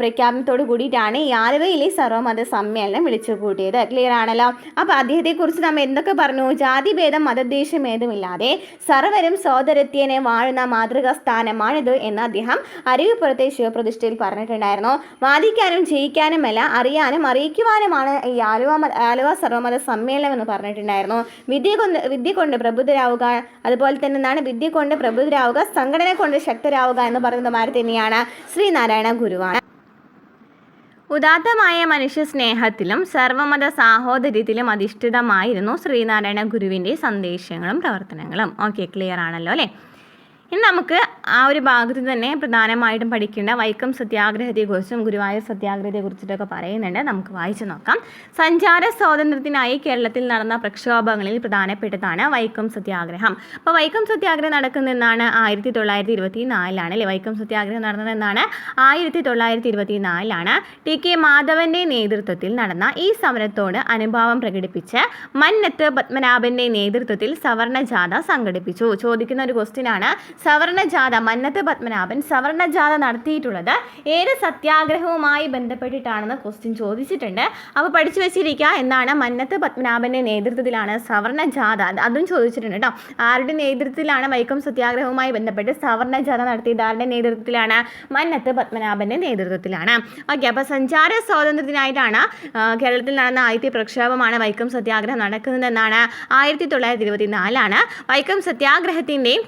പ്രഖ്യാപനത്തോട് കൂടിയിട്ടാണ് ഈ ആലുവയിലെ സർവമത സമ്മേളനം വിളിച്ചു കൂട്ടിയത്. ക്ലിയർ ആണല്ലോ? അപ്പോൾ അദ്ദേഹത്തെക്കുറിച്ച് നമ്മൾ എന്തൊക്കെ പറഞ്ഞു? ജാതിഭേദം മതദ്വേഷമേതുമില്ലാതെ സർവരും സോദരത്യേനെ വാഴുന്ന മാതൃകാ സ്ഥാനമാണിത് എന്ന് അദ്ദേഹം അരുവിപ്പുറത്തെ ശിവപ്രതിഷ്ഠയിൽ പറഞ്ഞിട്ടുണ്ടായിരുന്നു. വാദിക്കാനും ജയിക്കാനുമല്ല അറിയാനും അറിയിക്കുവാനുമാണ് ഈ ആലുവ സർവമത സമ്മേളനം എന്ന് പറഞ്ഞിട്ടുണ്ടായിരുന്നു. വിദ്യ കൊണ്ട് പ്രബുദ്ധരാവുക, അതുപോലെ തന്നെ എന്താണ്? വിദ്യ കൊണ്ട് പ്രബുദ്ധരാവുക, സംഘടന കൊണ്ട് ശക്തരാവുക എന്ന് പറയുന്നത് ആര് തന്നെയാണ്? ശ്രീനാരായണ ഗുരുവാണ്. ഉദാത്തമായ മനുഷ്യ സ്നേഹത്തിലും സർവമത സാഹോദര്യത്തിലും അധിഷ്ഠിതമായിരുന്നു ശ്രീനാരായണ ഗുരുവിൻ്റെ സന്ദേശങ്ങളും പ്രവർത്തനങ്ങളും. ഓക്കെ, ക്ലിയർ ആണല്ലോ അല്ലേ? ഇനി നമുക്ക് ആ ഒരു ഭാഗത്ത് തന്നെ പ്രധാനമായിട്ടും പഠിക്കേണ്ട വൈക്കം സത്യാഗ്രഹത്തെക്കുറിച്ചും ഗുരുവായൂർ സത്യാഗ്രഹത്തെക്കുറിച്ചിട്ടൊക്കെ പറയുന്നുണ്ട്. നമുക്ക് വായിച്ചു നോക്കാം. സഞ്ചാര സ്വാതന്ത്ര്യത്തിനായി കേരളത്തിൽ നടന്ന പ്രക്ഷോഭങ്ങളിൽ പ്രധാനപ്പെട്ടതാണ് വൈക്കം സത്യാഗ്രഹം. അപ്പോൾ വൈക്കം സത്യാഗ്രഹം നടക്കുന്നതെന്നാണ് 1924 അല്ലേ? വൈക്കം സത്യാഗ്രഹം നടന്നതെന്നാണ് 1924. TK മാധവൻ്റെ നേതൃത്വത്തിൽ നടന്ന ഈ സമരത്തോട് അനുഭാവം പ്രകടിപ്പിച്ച് മന്നത്ത് പത്മനാഭൻ്റെ നേതൃത്വത്തിൽ സവർണജാഥ സംഘടിപ്പിച്ചു. ചോദിക്കുന്ന ഒരു ക്വസ്റ്റ്യനാണ്. സവർണജാഥ, മന്നത്ത് പത്മനാഭൻ സവർണജാഥ നടത്തിയിട്ടുള്ളത് ഏത് സത്യാഗ്രഹവുമായി ബന്ധപ്പെട്ടിട്ടാണെന്ന് ക്വസ്റ്റ്യൻ ചോദിച്ചിട്ടുണ്ട്. അപ്പോൾ പഠിച്ചു വെച്ചിരിക്കുക എന്നാണ്. മന്നത്ത് പത്മനാഭൻ്റെ നേതൃത്വത്തിലാണ് സവർണജാഥ, അതും ചോദിച്ചിട്ടുണ്ട് കേട്ടോ. ആരുടെ നേതൃത്വത്തിലാണ് വൈക്കം സത്യാഗ്രഹവുമായി ബന്ധപ്പെട്ട് സവർണജാഥ നടത്തിയത്? ആരുടെ നേതൃത്വത്തിലാണ്? മന്നത്ത് പത്മനാഭൻ്റെ നേതൃത്വത്തിലാണ്. ഓക്കെ, അപ്പോൾ സഞ്ചാര സ്വാതന്ത്ര്യത്തിനായിട്ടാണ് കേരളത്തിൽ നടന്ന ആദ്യത്തെ പ്രക്ഷോഭമാണ് വൈക്കം സത്യാഗ്രഹം നടക്കുന്നതെന്നാണ് 1924.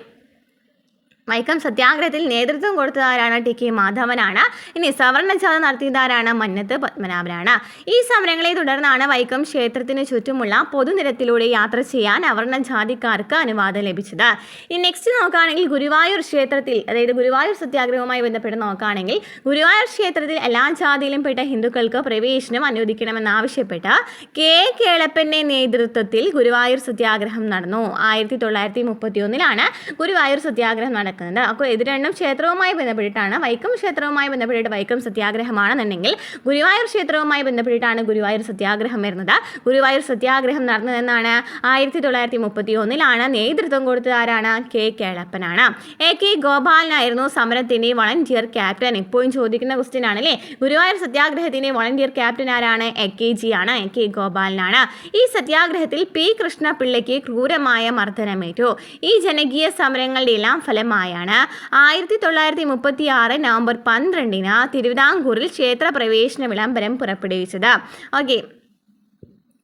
വൈക്കം സത്യാഗ്രഹത്തിൽ നേതൃത്വം കൊടുത്തതാരാണ്? TK മാധവനാണ്. ഇനി സവർണജാഥ നടത്തിയതാരാണ്? മന്നത്ത് പത്മനാഭനാണ്. ഈ സമരങ്ങളെ തുടർന്നാണ് വൈക്കം ക്ഷേത്രത്തിന് ചുറ്റുമുള്ള പൊതുനിരത്തിലൂടെ യാത്ര ചെയ്യാൻ അവർണജാതിക്കാർക്ക് അനുവാദം ലഭിച്ചത്. ഈ നെക്സ്റ്റ് നോക്കുകയാണെങ്കിൽ ഗുരുവായൂർ ക്ഷേത്രത്തിൽ, അതായത് ഗുരുവായൂർ സത്യാഗ്രഹവുമായി ബന്ധപ്പെട്ട് നോക്കുകയാണെങ്കിൽ ഗുരുവായൂർ ക്ഷേത്രത്തിൽ എല്ലാ ജാതിയിലും പെട്ട ഹിന്ദുക്കൾക്ക് പ്രവേശനം അനുവദിക്കണമെന്നാവശ്യപ്പെട്ട് K കേളപ്പൻ്റെ നേതൃത്വത്തിൽ ഗുരുവായൂർ സത്യാഗ്രഹം നടന്നു. 1931 ഗുരുവായൂർ സത്യാഗ്രഹം നടക്കുന്നത്. അപ്പോൾ ഇത് രണ്ടും ക്ഷേത്രവുമായി ബന്ധപ്പെട്ടിട്ടാണ്. വൈക്കം ക്ഷേത്രവുമായി ബന്ധപ്പെട്ടിട്ട് വൈക്കം സത്യാഗ്രഹമാണെന്നുണ്ടെങ്കിൽ ഗുരുവായൂർ ക്ഷേത്രവുമായി ബന്ധപ്പെട്ടിട്ടാണ് ഗുരുവായൂർ സത്യാഗ്രഹം വരുന്നത്. ഗുരുവായൂർ സത്യാഗ്രഹം നടന്നതെന്നാണ് 1931. നേതൃത്വം കൊടുത്തത് ആരാണ്? K കേളപ്പനാണ്. AK ഗോപാലനായിരുന്നു സമരത്തിൻ്റെ വളണ്ടിയർ ക്യാപ്റ്റൻ. ഇപ്പോഴും ചോദിക്കുന്ന ക്വസ്റ്റ്യൻ ആണല്ലേ. ഗുരുവായൂർ സത്യാഗ്രഹത്തിൻ്റെ വളണ്ടിയർ ക്യാപ്റ്റൻ ആരാണ്? AKG ആണ്, AK ഗോപാലനാണ്. ഈ സത്യാഗ്രഹത്തിൽ P കൃഷ്ണപിള്ളയ്ക്ക് ക്രൂരമായ മർദ്ദനമേറ്റു. ഈ ജനകീയ സമരങ്ങളുടെ എല്ലാം ഫലമായാണ് 1936 നവംബർ 12 തിരുവിതാംകൂറിൽ ക്ഷേത്ര പ്രവേശന വിളംബരം പുറപ്പെടുവിച്ചത്. ഓക്കെ,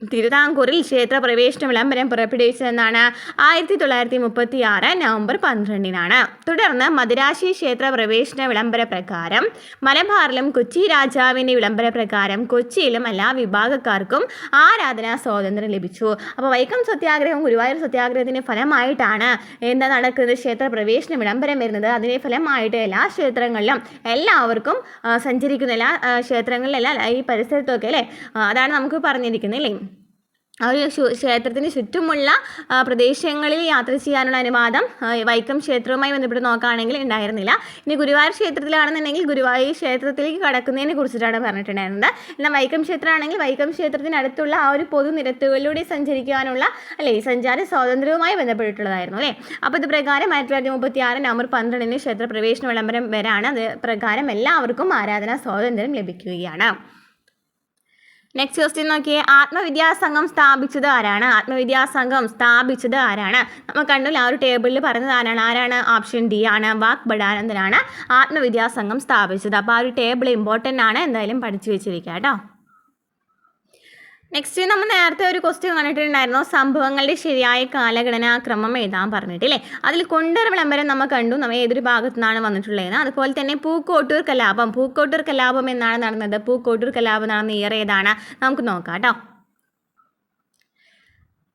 തിരുവിതാംകൂറിൽ ക്ഷേത്രപ്രവേശന വിളംബരം പുറപ്പെടുവിച്ചതെന്നാണ് 1936 നവംബർ 12-നാണ്. തുടർന്ന് മദിരാശി ക്ഷേത്ര പ്രവേശന വിളംബര പ്രകാരം മലബാറിലും കൊച്ചി രാജാവിൻ്റെ വിളംബര പ്രകാരം കൊച്ചിയിലും എല്ലാ വിഭാഗക്കാർക്കും ആരാധനാ സ്വാതന്ത്ര്യം ലഭിച്ചു. അപ്പോൾ വൈക്കം സത്യാഗ്രഹവും ഗുരുവായൂർ സത്യാഗ്രഹത്തിൻ്റെ ഫലമായിട്ടാണ് എന്താ നടക്കുന്നത്, ക്ഷേത്രപ്രവേശന വിളംബരം വരുന്നത്. അതിൻ്റെ ഫലമായിട്ട് എല്ലാ ക്ഷേത്രങ്ങളിലും എല്ലാവർക്കും സഞ്ചരിക്കുന്ന എല്ലാ ക്ഷേത്രങ്ങളിലെല്ലാം ഈ പരിസരത്തൊക്കെ അല്ലേ, അതാണ് നമുക്ക് പറഞ്ഞിരിക്കുന്നത് അല്ലേ. ആ ഒരു ക്ഷേത്രത്തിന് ചുറ്റുമുള്ള പ്രദേശങ്ങളിൽ യാത്ര ചെയ്യാനുള്ള അനുവാദം വൈക്കം ക്ഷേത്രവുമായി ബന്ധപ്പെട്ട് നോക്കുകയാണെങ്കിൽ ഉണ്ടായിരുന്നില്ല. ഇനി ഗുരുവായൂർ ക്ഷേത്രത്തിലാണെന്നുണ്ടെങ്കിൽ ഗുരുവായൂർ ക്ഷേത്രത്തിലേക്ക് കടക്കുന്നതിനെ കുറിച്ചിട്ടാണ് പറഞ്ഞിട്ടുണ്ടായിരുന്നത്. എന്നാൽ വൈക്കം ക്ഷേത്രമാണെങ്കിൽ വൈക്കം ക്ഷേത്രത്തിനടുത്തുള്ള ആ ഒരു പൊതുനിരത്തുകളിലൂടെ സഞ്ചരിക്കാനുള്ള അല്ലേ സഞ്ചാര സ്വാതന്ത്ര്യവുമായി ബന്ധപ്പെട്ടിട്ടുള്ളതായിരുന്നു അല്ലേ. അപ്പോൾ ഇത് പ്രകാരം 1936 നവംബർ 12-ന് ക്ഷേത്രപ്രവേശന വിളംബരം വരാണ്. അത് പ്രകാരം എല്ലാവർക്കും ആരാധനാ സ്വാതന്ത്ര്യം ലഭിക്കുകയാണ്. നെക്സ്റ്റ് ക്വസ്റ്റ്യൻ നോക്കിയേ, ആത്മവിദ്യാസംഘം സ്ഥാപിച്ചത് ആരാണ്? ആത്മവിദ്യാസംഘം സ്ഥാപിച്ചത് ആരാണ്? നമ്മൾ കണ്ടു ആ ഒരു ടേബിളിൽ പറഞ്ഞത് ആരാണ്? ഓപ്ഷൻ ഡി ആണ്, വാക് ബടാനന്ദനാണ് ആത്മവിദ്യാസംഘം സ്ഥാപിച്ചത്. അപ്പോൾ ആ ഒരു ടേബിൾ ഇമ്പോർട്ടൻ്റ് ആണ്, എന്തായാലും പഠിച്ചു വെച്ചിരിക്കുക കേട്ടോ. നെക്സ്റ്റ് നമ്മൾ നേരത്തെ ഒരു ക്വസ്റ്റ്യൻ കണ്ടിട്ടുണ്ടായിരുന്നു, സംഭവങ്ങളുടെ ശരിയായ കാലഗണനാക്രമം എഴുതാൻ പറഞ്ഞിട്ടില്ലേ. അതിൽ കൊണ്ടർ വിളംബരം നമ്മൾ കണ്ടു, നമ്മൾ ഏതൊരു ഭാഗത്തു നിന്നാണ് വന്നിട്ടുള്ളത്. അതുപോലെ തന്നെ പൂക്കോട്ടൂർ കലാപം എന്നാണ് നടന്നത്. പൂക്കോട്ടൂർ കലാപം നടന്ന ഇയർ ഏതാണ്? നമുക്ക് നോക്കാം കേട്ടോ.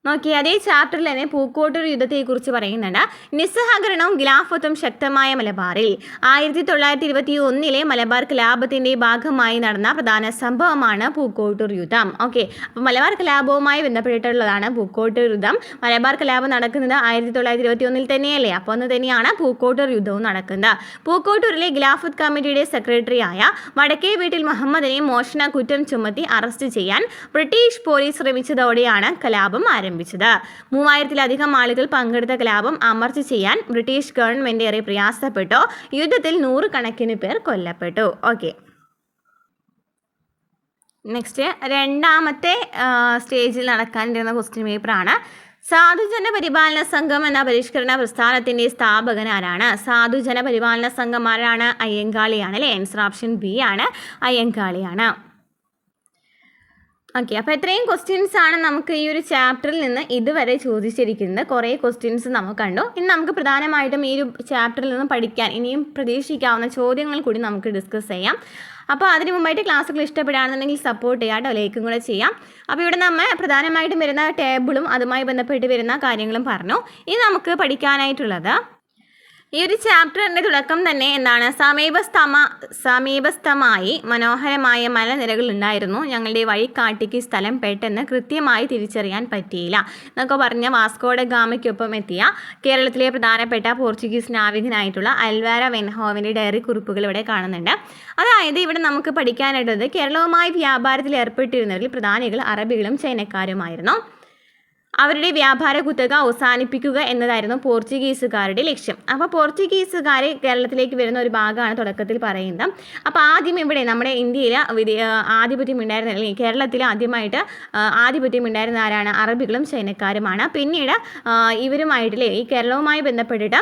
നോക്കി അതേ ചാപ്റ്ററിൽ തന്നെ പൂക്കോട്ടൂർ യുദ്ധത്തെക്കുറിച്ച് പറയുന്നുണ്ട്. നിസ്സഹകരണവും ഖിലാഫത്തും ശക്തമായ മലബാറിൽ 1921 മലബാർ കലാപത്തിൻ്റെ ഭാഗമായി നടന്ന പ്രധാന സംഭവമാണ് പൂക്കോട്ടൂർ യുദ്ധം. ഓക്കെ, അപ്പോൾ മലബാർ കലാപവുമായി ബന്ധപ്പെട്ടിട്ടുള്ളതാണ് പൂക്കോട്ടൂർ യുദ്ധം. മലബാർ കലാപം നടക്കുന്നത് 1921 തന്നെയല്ലേ, അപ്പോൾ അന്ന് തന്നെയാണ് പൂക്കോട്ടൂർ യുദ്ധവും നടക്കുന്നത്. പൂക്കോട്ടൂരിലെ ഖിലാഫത്ത് കമ്മിറ്റിയുടെ സെക്രട്ടറിയായ വടക്കേ വീട്ടിൽ മുഹമ്മദിനെ മോഷണ കുറ്റം ചുമത്തി അറസ്റ്റ് ചെയ്യാൻ ബ്രിട്ടീഷ് പോലീസ് ശ്രമിച്ചതോടെയാണ് കലാപം ആരംഭിച്ചത്. 3000-ലധികം ആളുകൾ പങ്കെടുത്ത കലാപം അമർച്ച ചെയ്യാൻ ബ്രിട്ടീഷ് ഗവൺമെൻറ് ഏറെ പ്രയാസപ്പെട്ടു. യുദ്ധത്തിൽ 100 കണക്കിന് പേർ കൊല്ലപ്പെട്ടു. ഓക്കെ, നെക്സ്റ്റ് രണ്ടാമത്തെ സ്റ്റേജിൽ നടക്കാനിരുന്ന ക്വസ്റ്റ്യൻ പേപ്പറാണ്. സാധുജന പരിപാലന സംഘം എന്ന പരിഷ്കരണ പ്രസ്ഥാനത്തിൻ്റെ സ്ഥാപകൻ ആരാണ്? സാധുജന പരിപാലന സംഘം ആരാണ്? അയ്യങ്കാളിയാണ് അല്ലേ. ആൻസർ ഓപ്ഷൻ ബി ആണ്, അയ്യങ്കാളിയാണ്. ഓക്കെ, അപ്പോൾ ഇത്രയും ക്വസ്റ്റ്യൻസ് ആണ് നമുക്ക് ഈ ഒരു ചാപ്റ്ററിൽ നിന്ന് ഇതുവരെ ചോദിച്ചിരിക്കുന്നത്. കുറേ ക്വസ്റ്റ്യൻസ് നമുക്ക് കണ്ടു. ഇനി നമുക്ക് പ്രധാനമായിട്ടും ഈ ഒരു ചാപ്റ്ററിൽ നിന്ന് പഠിക്കാൻ ഇനിയും പ്രതീക്ഷിക്കാവുന്ന ചോദ്യങ്ങൾ കൂടി നമുക്ക് ഡിസ്കസ് ചെയ്യാം. അപ്പോൾ അതിന് മുമ്പായിട്ട് ക്ലാസ്സുകൾ ഇഷ്ടപ്പെടുകയാണെന്നുണ്ടെങ്കിൽ സപ്പോർട്ട് ചെയ്യാം കേട്ടോ, ലൈക്കും കൂടെ ചെയ്യാം. അപ്പോൾ ഇവിടെ നമ്മൾ പ്രധാനമായിട്ടും വരുന്ന ടേബിളും അതുമായി ബന്ധപ്പെട്ട് വരുന്ന കാര്യങ്ങളും പറഞ്ഞു. ഇനി നമുക്ക് പഠിക്കാനായിട്ടുള്ളത് ഈ ഒരു ചാപ്റ്ററിൻ്റെ തുടക്കം തന്നെ എന്താണ്, സമീപസ്ഥമായി മനോഹരമായ മലനിരകൾ ഉണ്ടായിരുന്നു. ഞങ്ങളുടെ വഴികാട്ടിക്ക് സ്ഥലം പെട്ടെന്ന് കൃത്യമായി തിരിച്ചറിയാൻ പറ്റിയില്ല എന്നൊക്കെ പറഞ്ഞ വാസ്കോഡ ഗാമയ്ക്കൊപ്പം എത്തിയ കേരളത്തിലെ പ്രധാനപ്പെട്ട പോർച്ചുഗീസ് നാവികനായിട്ടുള്ള അൽവാര വെൻഹോവിൻ്റെ ഡയറി കുറിപ്പുകൾ ഇവിടെ കാണുന്നുണ്ട്. അതായത് ഇവിടെ നമുക്ക് പഠിക്കാനായിട്ടുള്ളത് കേരളവുമായി വ്യാപാരത്തിൽ ഏർപ്പെട്ടിരുന്നവരിൽ പ്രധാനികൾ അറബികളും ചൈനക്കാരുമായിരുന്നു. അവരുടെ വ്യാപാര കുത്തക അവസാനിപ്പിക്കുക എന്നതായിരുന്നു പോർച്ചുഗീസുകാരുടെ ലക്ഷ്യം. അപ്പോൾ പോർച്ചുഗീസുകാർ കേരളത്തിലേക്ക് വരുന്ന ഒരു ഭാഗമാണ് തുടക്കത്തിൽ പറയുന്നത്. അപ്പോൾ ആദ്യം ഇവിടെ നമ്മുടെ ഇന്ത്യയിൽ ആധിപത്യം ഉണ്ടായിരുന്ന, അല്ലെങ്കിൽ കേരളത്തിൽ ആദ്യമായിട്ട് ആധിപത്യം ഉണ്ടായിരുന്ന ആരാണ്? അറബികളും ചൈനക്കാരുമാണ്. പിന്നീട് ഇവരുമായിട്ടില്ലേ ഈ കേരളവുമായി ബന്ധപ്പെട്ടിട്ട്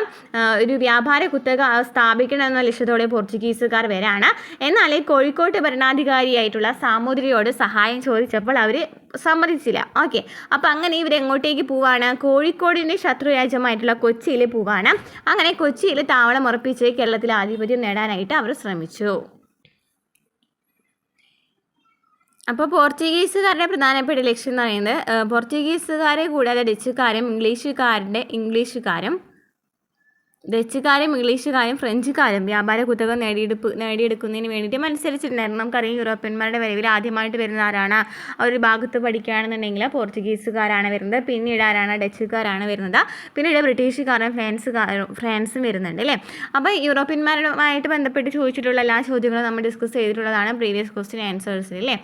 ഒരു വ്യാപാര കുത്തക സ്ഥാപിക്കണമെന്ന ലക്ഷ്യത്തോടെ പോർച്ചുഗീസുകാർ വരാണ്. എന്നാൽ കോഴിക്കോട്ട് ഭരണാധികാരിയായിട്ടുള്ള സാമൂതിരിയോട് സഹായം ചോദിച്ചപ്പോൾ അവർ സമ്മതിച്ചില്ല. ഓക്കെ, അപ്പോൾ അങ്ങനെ ഇവരെങ്ങോട്ടേക്ക് പോവാണ്? കോഴിക്കോടിൻ്റെ ശത്രുരാജ്യമായിട്ടുള്ള കൊച്ചിയിൽ പോവാണ്. അങ്ങനെ കൊച്ചിയിൽ താവളം ഉറപ്പിച്ച് കേരളത്തിൽ ആധിപത്യം നേടാനായിട്ട് അവർ ശ്രമിച്ചു. അപ്പോൾ പോർച്ചുഗീസുകാരുടെ പ്രധാനപ്പെട്ട ലക്ഷ്യം എന്ന് പറയുന്നത് പോർച്ചുഗീസുകാരെ കൂടാതെ ഡച്ചുകാരും ഇംഗ്ലീഷുകാരും ഫ്രഞ്ചുകാരും വ്യാപാര കുത്തക നേടിയെടുക്കുന്നതിന് വേണ്ടിയിട്ട് മത്സരിച്ചിട്ടുണ്ടായിരുന്നു. നമുക്കറിയാം യൂറോപ്യന്മാരുടെ വരവിൽ ആദ്യമായിട്ട് വരുന്ന ആരാണ്? ഒരു ഭാഗത്ത് പഠിക്കുകയാണെന്നുണ്ടെങ്കിൽ പോർച്ചുഗീസുകാരാണ് വരുന്നത്. പിന്നീട് ആരാണ്? ഡച്ചുകാരാണ് വരുന്നത്. പിന്നീട് ബ്രിട്ടീഷുകാരും ഫ്രാൻസും വരുന്നുണ്ട് അല്ലേ. അപ്പോൾ യൂറോപ്യന്മാരുമായിട്ട് ബന്ധപ്പെട്ട് ചോദിച്ചിട്ടുള്ള എല്ലാ ചോദ്യങ്ങളും നമ്മൾ ഡിസ്കസ് ചെയ്തിട്ടുള്ളതാണ് പ്രീവിയസ് ക്വസ്റ്റ്യൻ ആൻസേഴ്സിൽ അല്ലേ.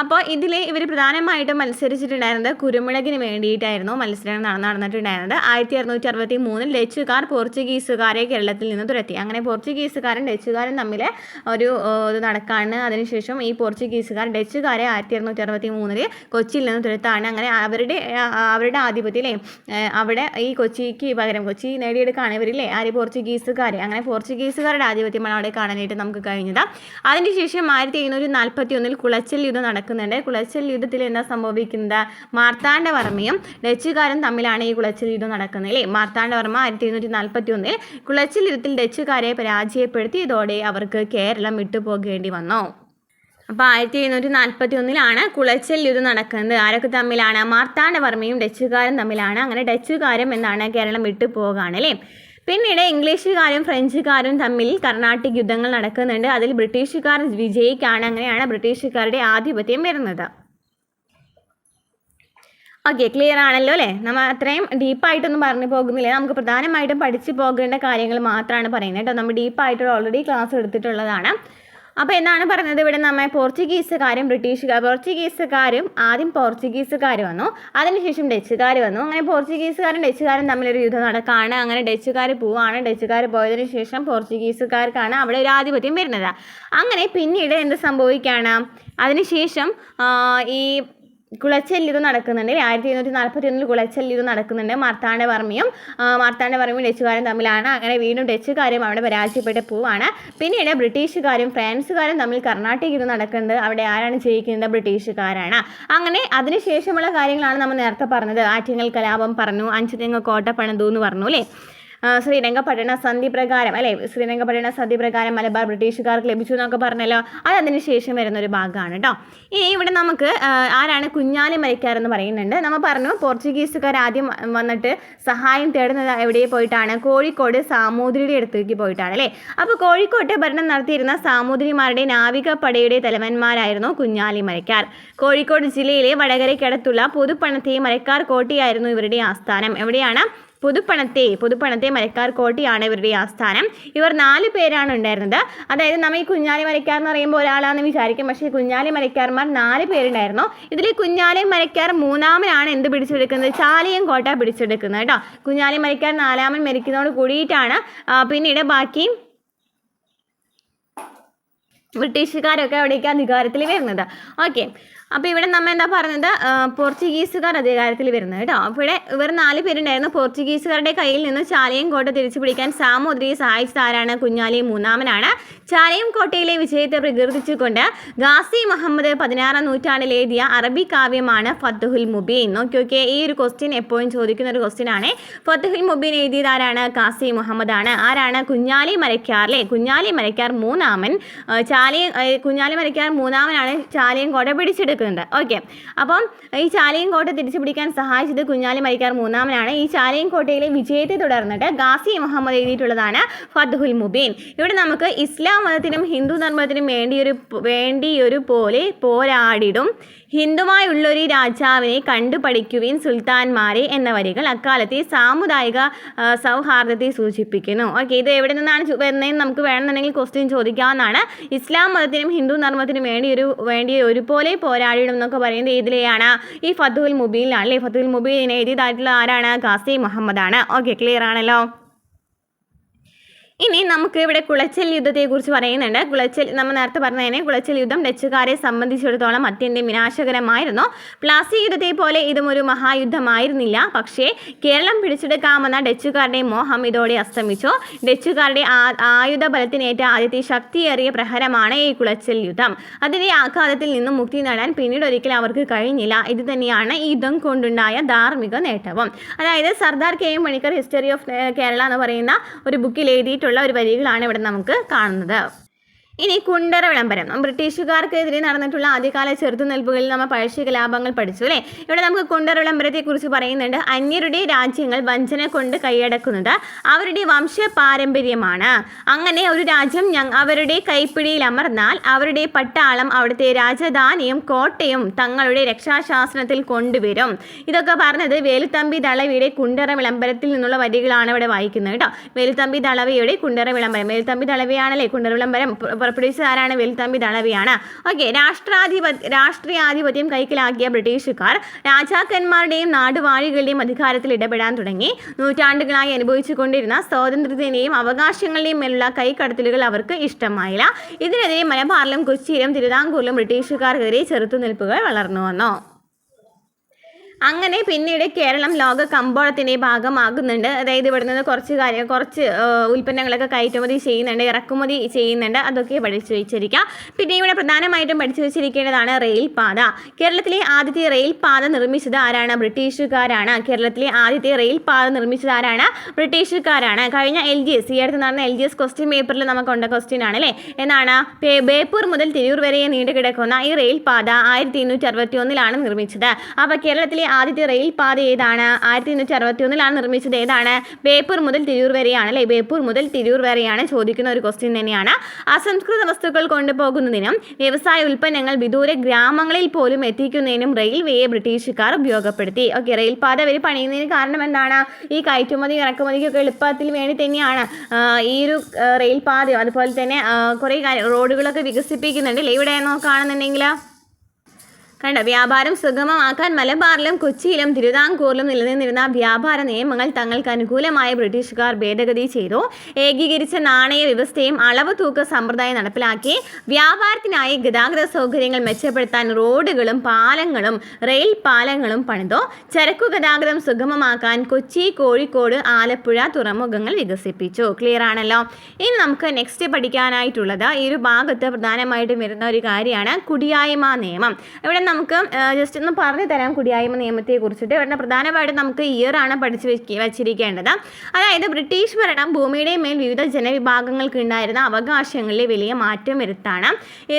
അപ്പോൾ ഇതിൽ ഇവർ പ്രധാനമായിട്ടും മത്സരിച്ചിട്ടുണ്ടായിരുന്നത് കുരുമുളകിന് വേണ്ടിയിട്ടായിരുന്നു മത്സരം നടന്നിട്ടുണ്ടായിരുന്നത്. 1663 ഡച്ചുകാർ പോർച്ചുഗീസുകാരെ കേരളത്തിൽ നിന്ന് തുരത്തി. അങ്ങനെ പോർച്ചുഗീസുകാരും ഡച്ചുകാരും തമ്മിൽ ഒരു ഇത് നടക്കാണ്. അതിനുശേഷം ഈ ഡച്ചുകാരെ 1663 കൊച്ചിയിൽ നിന്ന് തുരത്താണ്. അങ്ങനെ അവരുടെ ആധിപത്യത്തിലെ അവിടെ ഈ കൊച്ചിക്ക് പകരം കൊച്ചി നേടിയെടുക്കുകയാണ് ഇവരില്ലേ പോർച്ചുഗീസുകാരെ. അങ്ങനെ പോർച്ചുഗീസുകാരുടെ ആധിപത്യമാണ് അവിടെ കാണാനായിട്ട് നമുക്ക് കഴിഞ്ഞത്. അതിനുശേഷം 1741 കുളച്ചൽ യുദ്ധം നടക്കുന്നുണ്ട്. കുളച്ചൽ യുദ്ധത്തിൽ എന്താ സംഭവിക്കുന്നത്? മാർത്താണ്ഡവർമ്മയും ഡച്ചുകാരും തമ്മിലാണ് ഈ കുളച്ചൽ യുദ്ധം നടക്കുന്നത് അല്ലേ. മാർത്താണ്ഡവർമ്മ 1741 കുളച്ചൽ യുദ്ധത്തിൽ ഡച്ചുകാരെ പരാജയപ്പെടുത്തിയതോടെ അവർക്ക് കേരളം വിട്ടുപോകേണ്ടി വന്നു. അപ്പോൾ 1741 കുളച്ചൽ യുദ്ധം നടക്കുന്നത്. ആരൊക്കെ തമ്മിലാണ്? മാർത്താണ്ഡവർമ്മയും ഡച്ചുകാരും തമ്മിലാണ്. അങ്ങനെ ഡച്ചുകാരും എന്താണ് കേരളം വിട്ടു പോവുകയാണ് അല്ലേ. പിന്നീട് ഇംഗ്ലീഷുകാരും ഫ്രഞ്ചുകാരും തമ്മിൽ കർണാട്ടിക് യുദ്ധങ്ങൾ നടക്കുന്നുണ്ട്. അതിൽ ബ്രിട്ടീഷുകാർ വിജയിക്കാണ്. അങ്ങനെയാണ് ബ്രിട്ടീഷുകാരുടെ ആധിപത്യം വരുന്നത്. ഓക്കെ, ക്ലിയർ ആണല്ലോ അല്ലേ. നമ്മൾ അത്രയും ഡീപ്പായിട്ടൊന്നും പറഞ്ഞു പോകുന്നില്ല. നമുക്ക് പ്രധാനമായിട്ടും പഠിച്ചു പോകേണ്ട കാര്യങ്ങൾ മാത്രമാണ് പറയുന്നത് കേട്ടോ. നമ്മൾ ഡീപ്പായിട്ട് ഓൾറെഡി ക്ലാസ് എടുത്തിട്ടുള്ളതാണ്. അപ്പോൾ എന്താണ് പറഞ്ഞത് ഇവിടെ? നമ്മെ പോർച്ചുഗീസുകാരും പോർച്ചുഗീസുകാരും ആദ്യം പോർച്ചുഗീസുകാർ വന്നു, അതിനുശേഷം ഡച്ചുകാർ വന്നു. അങ്ങനെ പോർച്ചുഗീസുകാരും ഡച്ചുകാരും തമ്മിലൊരു യുദ്ധം നടക്കുകയാണ്. അങ്ങനെ ഡച്ചുകാർ പോവുകയാണ്. ഡച്ചുകാർ പോയതിനു ശേഷം പോർച്ചുഗീസുകാർക്കാണ് അവിടെ ഒരു ആധിപത്യം വരുന്നത്. അങ്ങനെ പിന്നീട് എന്ത് സംഭവിക്കുകയാണ്? അതിനുശേഷം ഈ കുളച്ചൽ യുദ്ധം നടക്കുന്നുണ്ട്. 1741 കുളച്ചൽ യുദ്ധം നടക്കുന്നുണ്ട്. മാർത്താണ്ഡവർമ്മയും ഡച്ചുകാരും തമ്മിലാണ്. അങ്ങനെ വീണ്ടും ഡച്ചുകാരും അവിടെ പരാജയപ്പെട്ട് പോവാണ്. പിന്നീട് ബ്രിട്ടീഷുകാരും ഫ്രാൻസുകാരും തമ്മിൽ കർണാട്ടിക് യുദ്ധം നടക്കുന്നത്. അവിടെ ആരാണ് ജയിക്കുന്നത്? ബ്രിട്ടീഷുകാരാണ്. അങ്ങനെ അതിനുശേഷമുള്ള കാര്യങ്ങളാണ് നമ്മൾ നേരത്തെ പറഞ്ഞത്. ആറ്റിങ്ങൽ കലാപം പറഞ്ഞു, അഞ്ചുതെങ്ങ് കോട്ട പണിതു എന്ന് പറഞ്ഞു അല്ലേ. ശ്രീരംഗപട്ടണ സന്ധി പ്രകാരം അല്ലേ, ശ്രീരംഗപട്ടണ സന്ധി പ്രകാരം മലബാർ ബ്രിട്ടീഷുകാർക്ക് ലഭിച്ചു എന്നൊക്കെ പറഞ്ഞല്ലോ. അത് അതിന് ശേഷം വരുന്നൊരു ഭാഗമാണ് കേട്ടോ. ഇനി ഇവിടെ നമുക്ക് ആരാണ് കുഞ്ഞാലി മരയ്ക്കാർ എന്ന് പറയുന്നുണ്ട്. നമ്മൾ പറഞ്ഞു പോർച്ചുഗീസുകാർ ആദ്യം വന്നിട്ട് സഹായം തേടുന്നത് എവിടെ പോയിട്ടാണ്? കോഴിക്കോട് സാമൂതിരിയുടെ അടുത്തേക്ക് പോയിട്ടാണ് അല്ലേ. അപ്പോൾ കോഴിക്കോട്ടെ ഭരണം നടത്തിയിരുന്ന സാമൂതിരിമാരുടെ നാവികപ്പടയുടെ തലവന്മാരായിരുന്നു കുഞ്ഞാലി മരയ്ക്കാർ. കോഴിക്കോട് ജില്ലയിലെ വടകരയ്ക്കടുത്തുള്ള പുതുപ്പണത്തെ മരയ്ക്കാർ കോട്ടയായിരുന്നു ഇവരുടെ ആസ്ഥാനം. എവിടെയാണ്? പുതുപ്പണത്തെ മരക്കാർ കോട്ടയാണ് ഇവരുടെ ആസ്ഥാനം. ഇവർ 4 പേരാണ് ഉണ്ടായിരുന്നത്. അതായത് നമ്മൾ ഈ കുഞ്ഞാലി മരക്കാർ എന്ന് പറയുമ്പോൾ ഒരാളാണെന്ന് വിചാരിക്കും. പക്ഷേ കുഞ്ഞാലി മരക്കാർമാർ 4 പേരുണ്ടായിരുന്നു. ഇതിൽ കുഞ്ഞാലി മരക്കാർ 3-ാമനാണ് എന്ത് പിടിച്ചെടുക്കുന്നത്? ചാലിയം കോട്ട പിടിച്ചെടുക്കുന്നത് കേട്ടോ. കുഞ്ഞാലി മരക്കാർ 4-ാമൻ മരിക്കുന്നതോട് കൂടിയിട്ടാണ് പിന്നീട് ബാക്കി ബ്രിട്ടീഷുകാരൊക്കെ അവിടേക്ക് അധികാരത്തിൽ വരുന്നത്. ഓക്കെ, അപ്പോൾ ഇവിടെ നമ്മൾ എന്താ പറഞ്ഞത്? പോർച്ചുഗീസുകാർ അധികാരത്തിൽ വരുന്നത് കേട്ടോ. അപ്പോൾ ഇവിടെ ഇവർ 4 പേരുണ്ടായിരുന്നു. പോർച്ചുഗീസുകാരുടെ കയ്യിൽ നിന്ന് ചാലിയം കോട്ട തിരിച്ചു പിടിക്കാൻ സാമൂതിരിയെ സഹായിച്ചത് ആരാണ്? കുഞ്ഞാലി 3-ാമനാണ്. ചാലിയം കോട്ടയിലെ വിജയത്തെ പ്രകീർത്തിച്ചുകൊണ്ട് ഗാസി മുഹമ്മദ് 16-ാം നൂറ്റാണ്ടിൽ എഴുതിയ അറബി കാവ്യമാണ് ഫത്ഹുൽ മുബീൻ. നോക്കിയൊക്കെ, ഈ ഒരു ക്വസ്റ്റ്യൻ എപ്പോഴും ചോദിക്കുന്ന ഒരു ക്വസ്റ്റ്യൻ ആണ്. ഫത്ഹുൽ മുബീൻ എഴുതിയത് ആരാണ്? ഗാസി മുഹമ്മദ് ആണ്. ആരാണ്? കുഞ്ഞാലി മരയ്ക്കാർ അല്ലേ. കുഞ്ഞാലി മരയ്ക്കാർ 3-ാമൻ. കുഞ്ഞാലി മരയ്ക്കാർ 3-ാമനാണ് ചാലിയം കോട്ട പിടിച്ചെടുക്കുന്നത്. ഓക്കെ, അപ്പം ഈ ചാലിയം കോട്ട തിരിച്ചു പിടിക്കാൻ സഹായിച്ചത് കുഞ്ഞാലി മരയ്ക്കാർ 3-ാമനാണ്. ഈ ചാലിയം കോട്ടയിലെ വിജയത്തെ തുടർന്നിട്ട് ഗാസി മുഹമ്മദ് എഴുതിയിട്ടുള്ളതാണ് ഫത്ഹുൽ മുബീൻ. ഇവിടെ നമുക്ക് ഇസ്ലാം മതത്തിനും ഹിന്ദു ധർമ്മത്തിനും വേണ്ടിയൊരു പോലെ പോരാടിടും ഹിന്ദുവായുള്ളൊരു രാജാവിനെ കണ്ടുപഠിക്കുവിൻ സുൽത്താൻമാരെ എന്ന വരികൾ അക്കാലത്തെ സാമുദായിക സൗഹാർദ്ദത്തെ സൂചിപ്പിക്കുന്നു. ഓക്കെ, ഇത് എവിടെ നിന്നാണ് വരുന്നതെന്ന് നമുക്ക് വേണമെന്നുണ്ടെങ്കിൽ ക്വസ്റ്റ്യൻ ചോദിക്കാവുന്നതാണ്. ഇസ്ലാം മതത്തിനും ഹിന്ദു ധർമ്മത്തിനും വേണ്ടി ഒരുപോലെ പോരാടിയിടും എന്നൊക്കെ പറയുന്നത് ഇതിലെയാണ്? ഈ ഫത്ഹുൽ മുബീനിലാണ് അല്ലേ. ഫത്ഹുൽ മുബീൻ എഴുതിയതായിട്ടുള്ള ആരാണ്? ഗാസി മുഹമ്മദാണ്. ഓക്കെ, ക്ലിയർ ആണല്ലോ. ഇനി നമുക്ക് ഇവിടെ കുളച്ചൽ യുദ്ധത്തെക്കുറിച്ച് പറയുന്നുണ്ട്. നമ്മൾ നേരത്തെ പറഞ്ഞതിനെ കുളച്ചൽ യുദ്ധം ഡച്ചുകാരെ സംബന്ധിച്ചിടത്തോളം അത്യന്തം വിനാശകരമായിരുന്നു. പ്ലാസി യുദ്ധത്തെ പോലെ ഇതും ഒരു മഹായുദ്ധമായിരുന്നില്ല. പക്ഷേ കേരളം പിടിച്ചെടുക്കാമെന്ന ഡച്ചുകാരുടെ മോഹം ഇതോടെ അസ്തമിച്ചു. ഡച്ചുകാരുടെ ആയുധ ബലത്തിനേറ്റ ആദ്യത്തെ ശക്തിയേറിയ പ്രഹരമാണ് ഈ കുളച്ചൽ യുദ്ധം. അതിൻ്റെ ആഘാതത്തിൽ നിന്നും മുക്തി നേടാൻ പിന്നീട് ഒരിക്കലും അവർക്ക് കഴിഞ്ഞില്ല. ഇത് തന്നെയാണ് ഈ യുദ്ധം കൊണ്ടുണ്ടായ ധാർമ്മിക നേട്ടവും. അതായത് Sardar K M Panicker history of Kerala എന്ന് പറയുന്ന ഒരു ബുക്കിൽ എഴുതിയിട്ടുള്ള ഒരു വരികളാണ് ഇവിടെ നമുക്ക് കാണുന്നത്. ഇനി കുണ്ടറ വിളംബരം. ബ്രിട്ടീഷുകാർക്കെതിരെ നടന്നിട്ടുള്ള ആദ്യകാല ചെറുത്തുനിൽപ്പുകളിൽ നമ്മൾ പഴശ്ശി കലാപങ്ങൾ പഠിച്ചു അല്ലേ. ഇവിടെ നമുക്ക് കുണ്ടറ വിളംബരത്തെക്കുറിച്ച് പറയുന്നുണ്ട്. അന്യരുടെ രാജ്യങ്ങൾ വഞ്ചന കൊണ്ട് കൈയടക്കുന്നത് അവരുടെ വംശ പാരമ്പര്യമാണ്. അങ്ങനെ ഒരു രാജ്യം അവരുടെ കൈപ്പിടിയിൽ അമർന്നാൽ അവരുടെ പട്ടാളം അവിടുത്തെ രാജധാനിയും കോട്ടയും തങ്ങളുടെ രക്ഷാശാസനത്തിൽ കൊണ്ടുവരും. ഇതൊക്കെ പറഞ്ഞത് വേലുത്തമ്പി ദളവയുടെ കുണ്ടറ വിളംബരത്തിൽ നിന്നുള്ള വരികളാണ് ഇവിടെ വായിക്കുന്നത് കേട്ടോ. വേലുത്തമ്പി ദളവയുടെ കുണ്ടറ വിളംബരം. വേലുത്തമ്പി ദളവയാണല്ലേ കുണ്ടറ വിളംബരം പുറപ്പെടുവിച്ചത്? ആരാണ്? വേലുത്തമ്പി ദളവയാണ്. ഓക്കെ, രാഷ്ട്രീയാധിപത്യം കൈക്കലാക്കിയ ബ്രിട്ടീഷുകാർ രാജാക്കന്മാരുടെയും നാടുവാഴികളുടെയും അധികാരത്തിൽ ഇടപെടാൻ തുടങ്ങി. നൂറ്റാണ്ടുകളായി അനുഭവിച്ചു കൊണ്ടിരുന്ന സ്വാതന്ത്ര്യത്തിൻ്റെയും അവകാശങ്ങളുടെയും മേലുള്ള കൈക്കടത്തലുകൾ അവർക്ക് ഇഷ്ടമായില്ല. ഇതിനെതിരെ മലബാറിലും കൊച്ചിയിലും തിരുവിതാംകൂറിലും ബ്രിട്ടീഷുകാർക്കെതിരെ ചെറുത്തുനിൽപ്പുകൾ വളർന്നു വന്നു. അങ്ങനെ പിന്നീട് കേരളം ലോക കമ്പോളത്തിൻ്റെ ഭാഗമാകുന്നുണ്ട്. അതായത് ഇവിടെ നിന്ന് കുറച്ച് ഉൽപ്പന്നങ്ങളൊക്കെ കയറ്റുമതി ചെയ്യുന്നുണ്ട്, ഇറക്കുമതി ചെയ്യുന്നുണ്ട്. അതൊക്കെ പഠിച്ചു വെച്ചിരിക്കുക. പിന്നെ ഇവിടെ പ്രധാനമായിട്ടും പഠിച്ചു വെച്ചിരിക്കേണ്ടതാണ് റെയിൽ പാത. കേരളത്തിലെ ആദ്യത്തെ റെയിൽ പാത നിർമ്മിച്ചത് ആരാണ്? ബ്രിട്ടീഷുകാരാണ്. കേരളത്തിലെ ആദ്യത്തെ റെയിൽ പാത നിർമ്മിച്ചത് ആരാണ്? ബ്രിട്ടീഷുകാരാണ്. കഴിഞ്ഞ LGS ഈ അടുത്ത് നടന്ന LGS ക്വസ്റ്റ്യൻ പേപ്പറിൽ നമുക്കുണ്ട ക്വസ്റ്റ്യൻ ആണ് അല്ലേ. എന്നാണ്? ബേപ്പൂർ മുതൽ തിരൂർ വരെ നീണ്ടു കിടക്കുന്ന ഈ റെയിൽ പാത 1861 നിർമ്മിച്ചത്. അപ്പോൾ കേരളത്തിലെ ആദ്യത്തെ റെയിൽ പാത ഏതാണ്? 1861 നിർമ്മിച്ചത്. ഏതാണ്? ബേപ്പൂർ മുതൽ തിരൂർ വരെയാണ് അല്ലേ. ബേപ്പൂർ മുതൽ തിരൂർ വരെയാണ്. ചോദിക്കുന്ന ഒരു ക്വസ്റ്റ്യൻ തന്നെയാണ്. അസംസ്കൃത വസ്തുക്കൾ കൊണ്ടുപോകുന്നതിനും വ്യവസായ ഉൽപ്പന്നങ്ങൾ വിദൂര ഗ്രാമങ്ങളിൽ പോലും എത്തിക്കുന്നതിനും റെയിൽവേയെ ബ്രിട്ടീഷുകാർ ഉപയോഗപ്പെടുത്തി. ഓക്കെ, റെയിൽ പാത അവർ പണിയുന്നതിന് കാരണം എന്താണ്? ഈ കയറ്റുമതി ഇറക്കുമതിക്കൊക്കെ എളുപ്പത്തിൽ വേണ്ടി തന്നെയാണ് ഈ ഒരു റെയിൽ പാതയും അതുപോലെ തന്നെ കുറേ റോഡുകളൊക്കെ വികസിപ്പിക്കുന്നുണ്ട് അല്ലേ. ഇവിടെ നോക്കുകയാണെന്നുണ്ടെങ്കിൽ കണ്ടോ, വ്യാപാരം സുഗമമാക്കാൻ മലബാറിലും കൊച്ചിയിലും തിരുവിതാംകൂറിലും നിലനിന്നിരുന്ന വ്യാപാര നിയമങ്ങൾ തങ്ങൾക്ക് അനുകൂലമായ ബ്രിട്ടീഷുകാർ ഭേദഗതി ചെയ്തു. ഏകീകരിച്ച നാണയ വ്യവസ്ഥയും അളവ് തൂക്ക സമ്പ്രദായം നടപ്പിലാക്കി. വ്യാപാരത്തിനായി ഗതാഗത സൗകര്യങ്ങൾ മെച്ചപ്പെടുത്താൻ റോഡുകളും പാലങ്ങളും റെയിൽ പാലങ്ങളും പണിതു. ചരക്കു ഗതാഗതം സുഗമമാക്കാൻ കൊച്ചി, കോഴിക്കോട്, ആലപ്പുഴ തുറമുഖങ്ങൾ വികസിപ്പിച്ചു. ക്ലിയർ ആണല്ലോ. ഇനി നമുക്ക് നെക്സ്റ്റ് പഠിക്കാനായിട്ടുള്ളത് ഈ ഒരു ഭാഗത്ത് പ്രധാനമായിട്ടും വരുന്ന ഒരു കാര്യമാണ് കുടിയായ്മ നിയമം. ഇവിടെ നമുക്ക് ജസ്റ്റ് ഒന്ന് പറഞ്ഞു തരാം കുടിയായ്മ നിയമത്തെ കുറിച്ചിട്ട്. ഇവിടെ പ്രധാനമായിട്ടും നമുക്ക് ഇയറാണ് പഠിച്ചു വച്ചിരിക്കേണ്ടത്. അതായത് ബ്രിട്ടീഷ് ഭരണം ഭൂമിയുടെ മേൽ വിവിധ ജനവിഭാഗങ്ങൾക്ക് ഉണ്ടായിരുന്ന അവകാശങ്ങളിൽ വലിയ മാറ്റം വരുത്താണ്.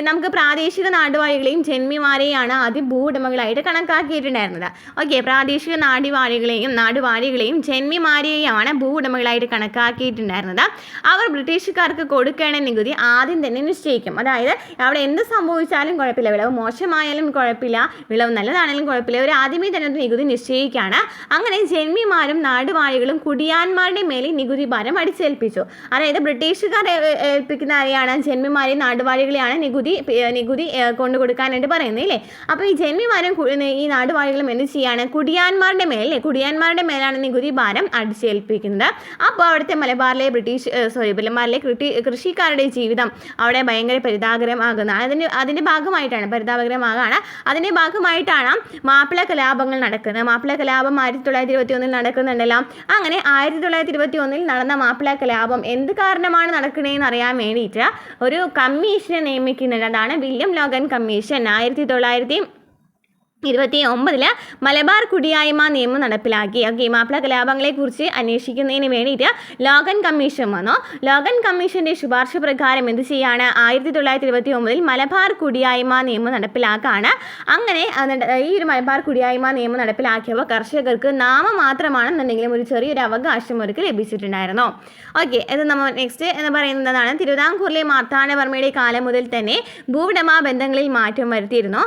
നമുക്ക് പ്രാദേശിക നാടുവാഴികളെയും ജന്മിമാരെയാണ് ആദ്യം ഭൂവുടമകളായിട്ട് കണക്കാക്കിയിട്ടുണ്ടായിരുന്നത്. ഓക്കെ, പ്രാദേശിക നാടുവാഴികളെയും ജന്മിമാരെയുമാണ് ഭൂവുടമകളായിട്ട് കണക്കാക്കിയിട്ടുണ്ടായിരുന്നത്. അവർ ബ്രിട്ടീഷുകാർക്ക് കൊടുക്കേണ്ട നികുതി ആദ്യം തന്നെ നിശ്ചയിക്കും. അതായത് അവിടെ എന്ത് സംഭവിച്ചാലും കുഴപ്പമില്ല, വിളവ് മോശമായാലും കുഴപ്പമില്ല, വിളവ് നല്ലതാണെങ്കിലും കുഴപ്പമില്ല, അവർ ആദ്യമേ തന്നെ നികുതി നിശ്ചയിക്കുകയാണ്. അങ്ങനെ ജന്മിമാരും നാടുവാഴികളും കുടിയാന്മാരുടെ മേലെ നികുതി ഭാരം അടിച്ചേൽപ്പിച്ചു. അതായത് ബ്രിട്ടീഷുകാർ ഏൽപ്പിക്കുന്ന ആരെയാണ്? ജന്മിമാരെയും നാടുവാഴികളെയാണ് നികുതി കൊണ്ടു കൊടുക്കാനായിട്ട് പറയുന്നത് അല്ലേ. അപ്പോൾ ഈ ജന്മിമാരും ഈ നാടുവാഴികളും എന്ത് ചെയ്യാണ്? കുടിയാന്മാരുടെ മേലാണ് നികുതി ഭാരം അടിച്ചേൽപ്പിക്കുന്നത്. അപ്പോൾ അവിടുത്തെ മലബാറിലെ കൃഷിക്കാരുടെ ജീവിതം അവിടെ ഭയങ്കര പരിതാപകരമാകുന്നതാണ്. അതിൻ്റെ ഭാഗമായിട്ടാണ് മാപ്പിള കലാപങ്ങൾ നടക്കുന്നത്. മാപ്പിള കലാപം 1921 നടക്കുന്നുണ്ടല്ലോ. അങ്ങനെ 1921 നടന്ന മാപ്പിള കലാപം എന്ത് കാരണമാണ് നടക്കുന്നതെന്ന് അറിയാൻ വേണ്ടിയിട്ട് ഒരു കമ്മീഷനെ നിയമിക്കുന്നുണ്ട്. അതാണ് വില്യം ലോഗൻ കമ്മീഷൻ. 1929 മലബാർ കുടിയായ്മ നിയമം നടപ്പിലാക്കി. ഓക്കെ, മാപ്പിള കലാപങ്ങളെക്കുറിച്ച് അന്വേഷിക്കുന്നതിന് വേണ്ടിയിട്ട് ലോഗൻ കമ്മീഷൻ വന്നു. ലോഗൻ കമ്മീഷൻ്റെ ശുപാർശ പ്രകാരം എന്ത് ചെയ്യാണ്? 1929 മലബാർ കുടിയായ്മ നിയമം നടപ്പിലാക്കാണ്. അങ്ങനെ ഈ ഒരു മലബാർ കുടിയായ്മ നിയമം നടപ്പിലാക്കിയപ്പോൾ കർഷകർക്ക് നാമമാത്രമാണെന്നുണ്ടെങ്കിലും ഒരു ചെറിയൊരു അവകാശം അവർക്ക് ലഭിച്ചിട്ടുണ്ടായിരുന്നു. ഓക്കെ, ഇത് നമ്മൾ നെക്സ്റ്റ് എന്ന് പറയുന്നതാണ് തിരുവിതാംകൂറിലെ മാർത്താണ്ഡവർമ്മയുടെ കാലം മുതൽ തന്നെ ഭൂവുടമ ബന്ധങ്ങളിൽ മാറ്റം വരുത്തിയിരുന്നു.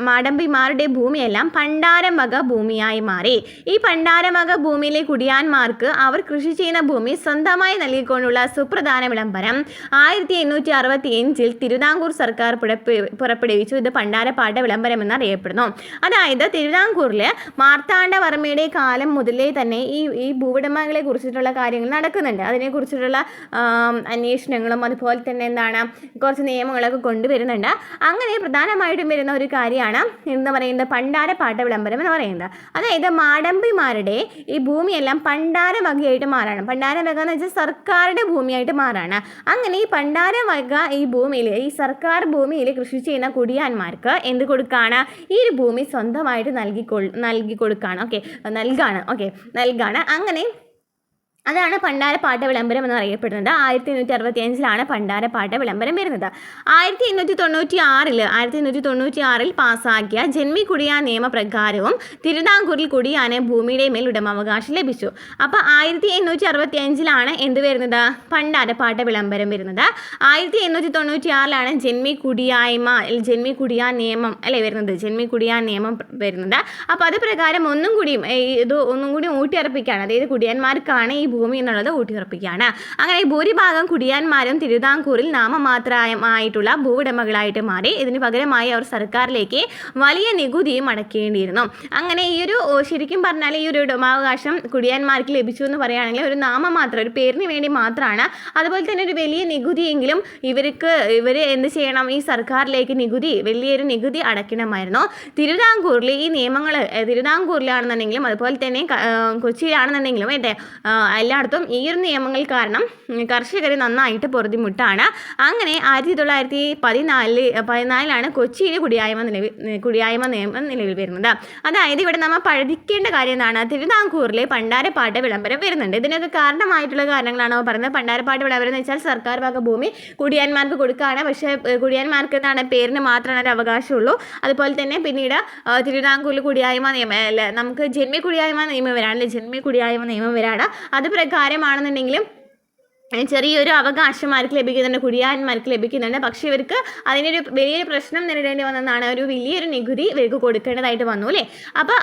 മാടമ്പിമാരുടെ ഭൂമിയെല്ലാം പണ്ടാരം വക ഭൂമിയായി മാറി. ഈ പണ്ടാരം വക ഭൂമിയിലെ കുടിയാന്മാർക്ക് അവർ കൃഷി ചെയ്യുന്ന ഭൂമി സ്വന്തമായി നൽകിക്കൊണ്ടുള്ള സുപ്രധാന വിളംബരം 1865 തിരുവിതാംകൂർ സർക്കാർ പുറപ്പെടുവിച്ചു. ഇത് പണ്ടാരപ്പാട്ട വിളംബരം എന്നറിയപ്പെടുന്നു. അതായത് തിരുവിതാംകൂറിൽ മാർത്താണ്ഡവർമ്മയുടെ കാലം മുതലേ തന്നെ ഈ ഭൂവുടമകളെ കുറിച്ചിട്ടുള്ള കാര്യങ്ങൾ നടക്കുന്നുണ്ട്. അതിനെക്കുറിച്ചിട്ടുള്ള അന്വേഷണങ്ങളും അതുപോലെ തന്നെ കുറച്ച് നിയമങ്ങളൊക്കെ കൊണ്ടുവരുന്നുണ്ട്. അങ്ങനെ പ്രധാനമായിട്ടും വരുന്ന ഒരു കാര്യമാണ് എന്താ പറയുന്നത്? പണ്ടാരപ്പാട്ട വിളംബരം എന്ന് പറയുന്നത്. അതായത് മാടമ്പിമാരുടെ ഈ ഭൂമിയെല്ലാം പണ്ടാര വകയായിട്ട് മാറാണ്. പണ്ടാര വക എന്ന് വെച്ചാൽ സർക്കാരുടെ ഭൂമിയായിട്ട് മാറാണ്. അങ്ങനെ ഈ പണ്ടാര വക ഈ സർക്കാർ ഭൂമിയിൽ കൃഷി ചെയ്യുന്ന കുടിയാന്മാർക്ക് എന്ത് കൊടുക്കുകയാണ്? ഈ ഒരു ഭൂമി സ്വന്തമായിട്ട് നൽകി കൊടുക്കുകയാണ്. നൽകാണ്. അങ്ങനെ അതാണ് പണ്ടാരപ്പാട്ട വിളംബരം എന്നറിയപ്പെടുന്നത്. 1865 പണ്ടാരപ്പാട്ട വിളംബരം വരുന്നത്. 1896 പാസ്സാക്കിയ ജന്മി കുടിയാൻ നിയമപ്രകാരവും തിരുവിതാംകൂറിൽ കുടിയാന് ഭൂമിയുടെ മേൽ ഉടമാവകാശം ലഭിച്ചു. അപ്പോൾ 1865 എന്ത് വരുന്നത്? പണ്ടാരപ്പാട്ട വിളംബരം വരുന്നത്. 1896 ജന്മി കുടിയാൻ നിയമം വരുന്നത്. ജന്മി കുടിയാൻ നിയമം വരുന്നത്. അപ്പോൾ അത് പ്രകാരം ഒന്നും കൂടി ഊട്ടിയുറപ്പിക്കുകയാണ്. അതായത് കുടിയാന്മാർക്കാണ് ഈ ഭൂമി എന്നുള്ളത് ഊട്ടിയുറപ്പിക്കുകയാണ്. അങ്ങനെ ഭൂരിഭാഗം കുടിയാന്മാരും തിരുവിതാംകൂറിൽ നാമമാത്രമായിട്ടുള്ള ഭൂവുടമകളായിട്ട് മാറി. ഇതിന് പകരമായി അവർ സർക്കാരിലേക്ക് വലിയ നികുതിയും അടയ്ക്കേണ്ടിയിരുന്നു. അങ്ങനെ ഈ ഒരു ശരിക്കും പറഞ്ഞാൽ ഈ ഒരു ഉടമാവകാശം കുടിയാന്മാർക്ക് ലഭിച്ചു എന്ന് പറയുകയാണെങ്കിൽ ഒരു നാമമാത്രം, ഒരു പേരിന് വേണ്ടി മാത്രമാണ്. അതുപോലെ തന്നെ ഒരു വലിയ നികുതിയെങ്കിലും ഇവർ എന്ത് ചെയ്യണം, ഈ സർക്കാരിലേക്ക് വലിയൊരു നികുതി അടയ്ക്കണമായിരുന്നു. തിരുവിതാംകൂറിൽ ഈ നിയമങ്ങൾ തിരുവിതാംകൂറിലാണെന്നുണ്ടെങ്കിലും അതുപോലെ തന്നെ കൊച്ചിയിലാണെന്നുണ്ടെങ്കിലും എല്ലായിടത്തും ഈ ഒരു നിയമങ്ങൾ കാരണം കർഷകർ നന്നായിട്ട് പൊറുതിമുട്ടാണ്. അങ്ങനെ 1914 കൊച്ചിയിൽ കുടിയായ്മ നിയമം നിലവിൽ വരുന്നത്. അതായത് ഇവിടെ നമ്മൾ പഠിക്കേണ്ട കാര്യം എന്താണ്, തിരുവിതാംകൂറിലെ പണ്ടാരപ്പാട്ട വിളംബരം വരുന്നുണ്ട്. ഇതിനൊക്കെ കാരണമായിട്ടുള്ള കാരണങ്ങളാണോ പറയുന്നത്. പണ്ടാരപ്പാട്ട വിളംബരം എന്ന് വെച്ചാൽ സർക്കാർ വക ഭൂമി കുടിയാന്മാർക്ക് കൊടുക്കുകയാണ്. പക്ഷേ കുടിയാന്മാർക്ക് എന്താണ്, പേരിന് മാത്രമാണ് ഒരു അവകാശമുള്ളൂ. അതുപോലെ തന്നെ പിന്നീട് തിരുവിതാംകൂറിൽ കുടിയായ്മ നിയമം നമുക്ക് ജന്മി കുടിയായ്മ നിയമം വരാണ്. അത് പ്രകാരമാണെന്നുണ്ടെങ്കിലും ചെറിയൊരു അവകാശം ആർക്ക് ലഭിക്കുന്നുണ്ട്, കുടിയാന്മാർക്ക് ലഭിക്കുന്നുണ്ട്. പക്ഷേ ഇവർക്ക് അതിനൊരു വലിയൊരു പ്രശ്നം നേരിടേണ്ടി വന്നതാണ്, ഒരു വലിയൊരു നികുതി ഇവർക്ക് കൊടുക്കേണ്ടതായിട്ട് വന്നു അല്ലേ. അപ്പോൾ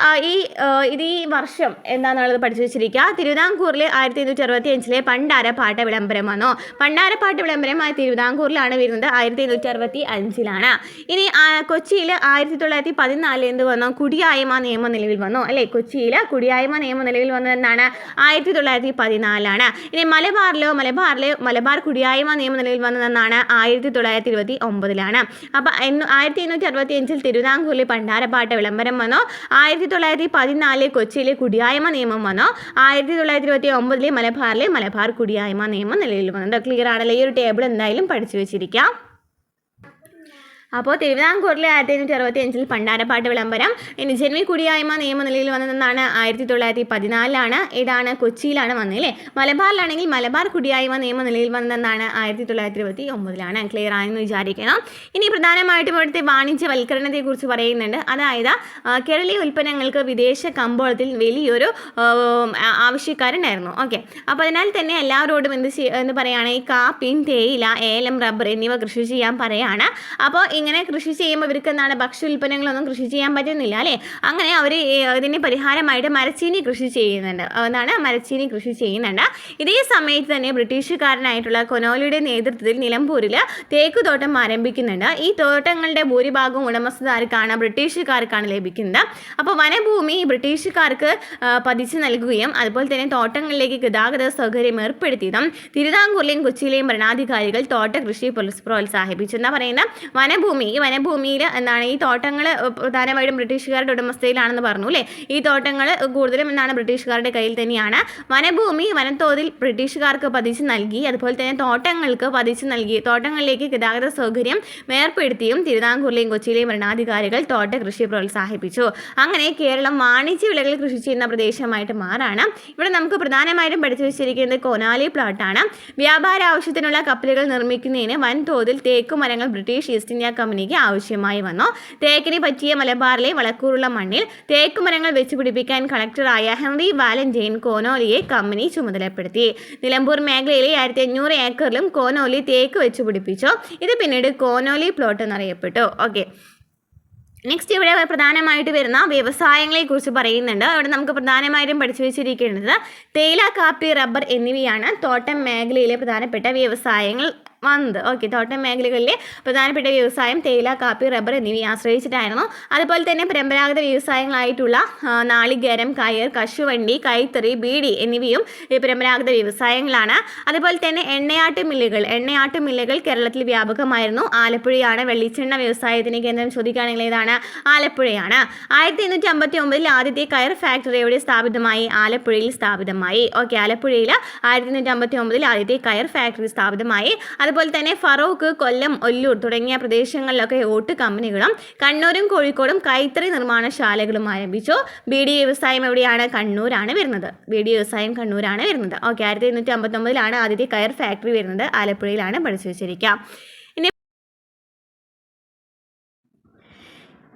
ഈ വർഷം എന്താണെന്നുള്ളത് പഠിച്ചു വെച്ചിരിക്കുക. തിരുവിതാംകൂറിൽ 1865 പണ്ടാരപ്പാട്ട വിളംബരം വന്നു. പണ്ടാരപ്പാട്ട വിളംബരം തിരുവിതാംകൂറിലാണ് വരുന്നത്, 1865. ഇനി കൊച്ചിയിൽ 1914 എന്ത് വന്നു, കുടിയായ്മ നിയമം നിലവിൽ വന്നു അല്ലേ. കൊച്ചിയിൽ കുടിയായ്മ നിയമം നിലവിൽ വന്നതെന്നാണ് 1914. ഇനി മലബാർ കുടിയായ്മ നിയമം നിലവിൽ വന്നതെന്നാണ് 1929. അപ്പോൾ 1865 തിരുവിതാംകൂറിൽ പണ്ടാരപ്പാട്ട വിളംബരം വന്നു. 1914 കൊച്ചിയിലെ കുടിയായ്മ നിയമം വന്നു. 1929 മലബാർ കുടിയായ്മ നിയമം നിലവിൽ വന്നത്. ക്ലിയർ ആണല്ലോ. ഈ ഒരു ടേബിൾ എന്തായാലും പഠിച്ചു വെച്ചിരിക്കാം. അപ്പോൾ തിരുവിതാംകൂറിൽ 1865 പണ്ടാരപ്പാട്ട വിളംബരം. ഇനി ജന്മി കുടിയായ്മ നിയമം നിലവിൽ വന്നതെന്നാണ് 1914. ഇതാണ് കൊച്ചിയിലാണ് വന്നില്ലേ. മലബാറിലാണെങ്കിൽ മലബാർ കുടിയായ്മ നിയമം നിലവിൽ വന്നതെന്നാണ് 1929. ക്ലിയർ ആയെന്ന് വിചാരിക്കണം. ഇനി പ്രധാനമായിട്ടും ഇവിടുത്തെ വാണിജ്യവൽക്കരണത്തെക്കുറിച്ച് പറയുന്നുണ്ട്. അതായത് കേരളീയ ഉൽപ്പന്നങ്ങൾക്ക് വിദേശ കമ്പോളത്തിൽ വലിയൊരു ആവശ്യക്കാരുണ്ടായിരുന്നു. ഓക്കെ, അപ്പോൾ അതിനാൽ തന്നെ എല്ലാവരോടും എന്ന് പറയുകയാണ്, ഈ കാപ്പി, തേയില, ഏലം, റബ്ബർ എന്നിവ കൃഷി ചെയ്യാൻ പറയാണ്. അപ്പോൾ ഇങ്ങനെ കൃഷി ചെയ്യുമ്പോൾ ഇവർക്ക് എന്താണ്, ഭക്ഷ്യ ഉൽപ്പന്നങ്ങളൊന്നും കൃഷി ചെയ്യാൻ പറ്റുന്നില്ല അല്ലേ. അങ്ങനെ അവർ ഇതിന് പരിഹാരമായിട്ട് മരച്ചീനി കൃഷി ചെയ്യുന്നുണ്ട്. ഇതേ സമയത്ത് തന്നെ ബ്രിട്ടീഷുകാരനായിട്ടുള്ള കൊനോലിയുടെ നേതൃത്വത്തിൽ നിലമ്പൂരിൽ തേക്കുതോട്ടം ആരംഭിക്കുന്നുണ്ട്. ഈ തോട്ടങ്ങളുടെ ഭൂരിഭാഗവും ഉടമസ്ഥതാർക്കാണ്, ബ്രിട്ടീഷുകാർക്കാണ് ലഭിക്കുന്നത്. അപ്പോൾ വനഭൂമി ബ്രിട്ടീഷുകാർക്ക് പതിച്ചു നൽകുകയും അതുപോലെ തന്നെ തോട്ടങ്ങളിലേക്ക് ഗതാഗത സൗകര്യം ഏർപ്പെടുത്തിയതും തിരുവിതാംകൂറിലെയും കൊച്ചിയിലെയും ഭരണാധികാരികൾ തോട്ടകൃഷി പ്രോത്സാഹിപ്പിച്ചു. എന്താ പറയുന്നത്, ഈ വനഭൂമിയിൽ എന്താണ്, ഈ തോട്ടങ്ങൾ പ്രധാനമായിട്ടും ബ്രിട്ടീഷുകാരുടെ ഉടമസ്ഥയിലാണെന്ന് പറഞ്ഞു അല്ലേ. ഈ തോട്ടങ്ങൾ കൂടുതലും എന്താണ്, ബ്രിട്ടീഷുകാരുടെ കയ്യിൽ തന്നെയാണ്. വനഭൂമി വനത്തോതിൽ ബ്രിട്ടീഷുകാർക്ക് പതിച്ചു നൽകി. അതുപോലെ തന്നെ തോട്ടങ്ങളിലേക്ക് ഗതാഗത സൗകര്യം ഏർപ്പെടുത്തിയും തിരുവിതാംകൂറിലെയും കൊച്ചിയിലെയും ഭരണാധികാരികൾ തോട്ടകൃഷി പ്രോത്സാഹിപ്പിച്ചു. അങ്ങനെ കേരളം വാണിജ്യ വിളകൾ കൃഷി ചെയ്യുന്ന പ്രദേശമായിട്ട് മാറാണ്. ഇവിടെ നമുക്ക് പ്രധാനമായിട്ടും പഠിച്ചു വെച്ചിരിക്കുന്നത് കൊനാലി പ്ലോട്ടാണ്. വ്യാപാര ആവശ്യത്തിനുള്ള കപ്പലുകൾ നിർമ്മിക്കുന്നതിന് വൻതോതിൽ തേക്കുമരങ്ങൾ ബ്രിട്ടീഷ് ഈസ്റ്റ് ഇന്ത്യ കമ്പനിക്ക് ആവശ്യമായി വന്നു. തേക്കിന് പറ്റിയ മലബാറിലെ വളക്കൂറുള്ള മണ്ണിൽ തേക്കുമരങ്ങൾ വെച്ചുപിടിപ്പിക്കാൻ കളക്ടറായ ഹെൻറി വാലന്റൈൻ കോനോലിയെ കമ്പനി ചുമതലപ്പെടുത്തി. നിലമ്പൂർ മേഖലയിലെ 1500 ഏക്കറിലും കോനോലി തേക്ക് വെച്ചുപിടിപ്പിച്ചു. ഇത് പിന്നീട് കോനോലി പ്ലോട്ട് എന്നറിയപ്പെട്ടു. ഓക്കെ, നെക്സ്റ്റ് ഇവിടെ പ്രധാനമായിട്ട് വരുന്ന വ്യവസായങ്ങളെക്കുറിച്ച് പറയുന്നുണ്ട്. അവിടെ നമുക്ക് പ്രധാനമായിട്ടും പഠിച്ചു വെച്ചിരിക്കേണ്ടത് തേയില, കാപ്പി, റബ്ബർ എന്നിവയാണ് തോട്ടം മേഖലയിലെ പ്രധാനപ്പെട്ട വ്യവസായങ്ങൾ വന്നത്. ഓക്കെ, തോട്ടം മേഖലകളിലെ പ്രധാനപ്പെട്ട വ്യവസായം തേയില, കാപ്പി, റബ്ബർ എന്നിവയെ ആശ്രയിച്ചിട്ടായിരുന്നു. അതുപോലെ തന്നെ പരമ്പരാഗത വ്യവസായങ്ങളായിട്ടുള്ള നാളികേരം, കയർ, കശുവണ്ടി, കൈത്തറി, ബീഡി എന്നിവയും പരമ്പരാഗത വ്യവസായങ്ങളാണ്. അതുപോലെ തന്നെ എണ്ണയാട്ട് മില്ലുകൾ കേരളത്തിൽ വ്യാപകമായിരുന്നു. ആലപ്പുഴയാണ് വെളിച്ചെണ്ണ വ്യവസായത്തിന് കേന്ദ്രം. ചോദിക്കുകയാണെങ്കിൽ ഏതാണ്, ആലപ്പുഴയാണ്. 1859 ആദ്യത്തെ കയർ ഫാക്ടറി എവിടെ സ്ഥാപിതമായി, ആലപ്പുഴയിൽ സ്ഥാപിതമായി. ഓക്കെ, ആലപ്പുഴയിൽ 1859 ആദ്യത്തെ കയർ ഫാക്ടറി സ്ഥാപിതമായി. അതുപോലെ തന്നെ ഫറോക്ക്, കൊല്ലം, ഒല്ലൂർ തുടങ്ങിയ പ്രദേശങ്ങളിലൊക്കെ ഓട്ട് കമ്പനികളും കണ്ണൂരും കോഴിക്കോടും കൈത്തറി നിർമ്മാണശാലകളും ആരംഭിച്ചു. ബീഡി വ്യവസായം എവിടെയാണ്, കണ്ണൂരാണ് വരുന്നത്. ഓക്കെ, 1859 ആദ്യത്തെ കയർ ഫാക്ടറി വരുന്നത്. ആലപ്പുഴയിലാണ്. പഠിച്ചു വെച്ചിരിക്കുക.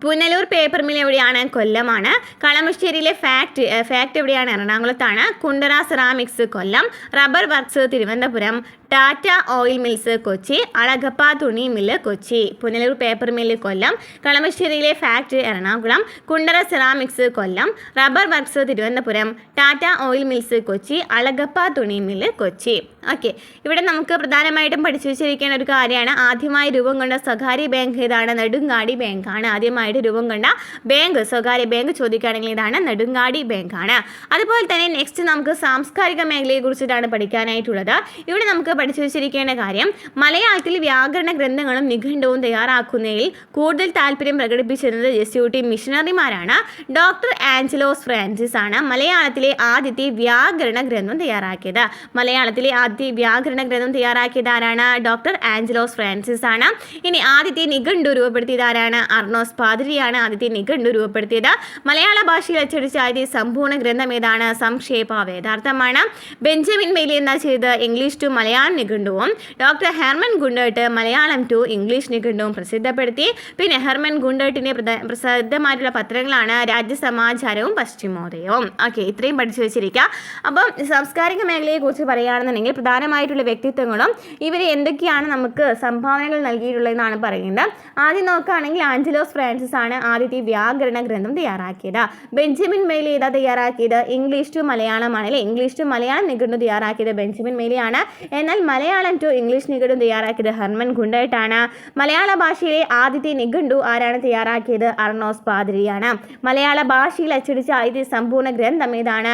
പുനലൂർ പേപ്പർ മിൽ എവിടെയാണ്, കൊല്ലമാണ്. കളമശ്ശേരിയിലെ ഫാക്ട് എവിടെയാണ്, എറണാകുളത്താണ്. Kundara ceramics, Kollam. Rubber works, Thiruvananthapuram. Tata oil mills Kochi, Alagappa തുണി mill Kochi, Punalur paper mill Kollam, കളമശ്ശേരിയിലെ factory Ernakulam, Kundara ceramics Kollam, rubber works Thiruvananthapuram, Tata oil mills Kochi, Alagappa തുണി മില്ല് കൊച്ചി. ഓക്കെ, ഇവിടെ നമുക്ക് പ്രധാനമായിട്ടും പഠിച്ചു വെച്ചിരിക്കേണ്ട ഒരു കാര്യമാണ് ആദ്യമായി രൂപം കൊണ്ട സ്വകാര്യ ബാങ്ക് ഏതാണ്? നെടുങ്ങാടി ബാങ്കാണ്. ആദ്യമായിട്ട് രൂപം കൊണ്ട ബാങ്ക്, സ്വകാര്യ ബാങ്ക് ചോദിക്കുകയാണെങ്കിൽ ഇതാണ് നെടുങ്ങാടി ബാങ്കാണ്. അതുപോലെ തന്നെ നെക്സ്റ്റ് നമുക്ക് സാംസ്കാരിക മേഖലയെ കുറിച്ചിട്ടാണ് പഠിക്കാനായിട്ടുള്ളത്. ഇവിടെ നമുക്ക് പഠിച്ചു വെച്ചിരിക്കേണ്ട കാര്യം മലയാളത്തിൽ വ്യാകരണ ഗ്രന്ഥങ്ങളും നിഘണ്ടുവും തയ്യാറാക്കുന്നതിൽ കൂടുതൽ താല്പര്യം പ്രകടിപ്പിച്ചിരുന്നത് ജെസ്യൂട്ടി മിഷണറിമാരാണ്. ഡോക്ടർ ആഞ്ചലോസ് ഫ്രാൻസിസ് ആണ് മലയാളത്തിലെ ആദ്യത്തെ വ്യാകരണ ഗ്രന്ഥം തയ്യാറാക്കിയത്. മലയാളത്തിലെ ആദ്യത്തെ വ്യാകരണ ഗ്രന്ഥം തയ്യാറാക്കിയത് ആരാണ്? ഡോക്ടർ ആഞ്ചലോസ് ഫ്രാൻസിസ് ആണ്. ഇനി ആദ്യത്തെ നിഘണ്ടു രൂപപ്പെടുത്തിയത് ആരാണ്? അർണോസ് പാതിരിയാണ് ആദ്യത്തെ നിഘണ്ടു രൂപപ്പെടുത്തിയത്. മലയാള ഭാഷയിൽ അച്ചടിച്ച ആദ്യ സമ്പൂർണ്ണ ഗ്രന്ഥം ഏതാണ്? സംക്ഷേപ വേദാർത്ഥമാണ്. ബെഞ്ചമിൻ ബെയ്ലി എന്താ ചെയ്തത്? ഇംഗ്ലീഷ് ടു മലയാളം നിഘണ്ടുവും doctor Hermann Gundert Malayalam to English നിഘണ്ടുവും പ്രസിദ്ധപ്പെടുത്തി. പിന്നെ ഹെർമൻ ഗുണ്ടേട്ടിൻ്റെ പ്രസിദ്ധമായിട്ടുള്ള പത്രങ്ങളാണ് രാജ്യസമാചാരവും പശ്ചിമോദയവും. ഓക്കെ, ഇത്രയും പഠിച്ചു വെച്ചിരിക്കുക. അപ്പം സാംസ്കാരിക മേഖലയെ കുറിച്ച് പറയുകയാണെന്നുണ്ടെങ്കിൽ പ്രധാനമായിട്ടുള്ള വ്യക്തിത്വങ്ങളും ഇവർ എന്തൊക്കെയാണ് നമുക്ക് സംഭാവനകൾ നൽകിയിട്ടുള്ളതെന്നാണ് പറയുന്നത്. ആദ്യം നോക്കുകയാണെങ്കിൽ ആഞ്ചലോസ് ഫ്രാൻസിസ് ആണ് ആദ്യത്തെ വ്യാകരണ ഗ്രന്ഥം തയ്യാറാക്കിയത്. ബെഞ്ചമിൻ ബെയ്ലി ഏതാ തയ്യാറാക്കിയത്? ഇംഗ്ലീഷ് ടു മലയാളമാണ് അല്ലേ? ഇംഗ്ലീഷ് ടു മലയാളം നിഘണ്ടു തയ്യാറാക്കിയത് ബെഞ്ചമിൻ ബെയ്ലിയാണ്. എന്നാൽ മലയാളം ടു ഇംഗ്ലീഷ് നിഘണ്ടു തയ്യാറാക്കിയത് ഹെർമൻ ഗുണ്ടേട്ടാണ്. മലയാള ഭാഷയിലെ ആദ്യത്തെ നിഘണ്ടു ആരാണ് തയ്യാറാക്കിയത്? അർണോസ് പാതിരിയാണ്. മലയാള ഭാഷയിൽ അച്ചടിച്ച ആദ്യത്തെ സമ്പൂർണ്ണ ഗ്രന്ഥം ഏതാണ്?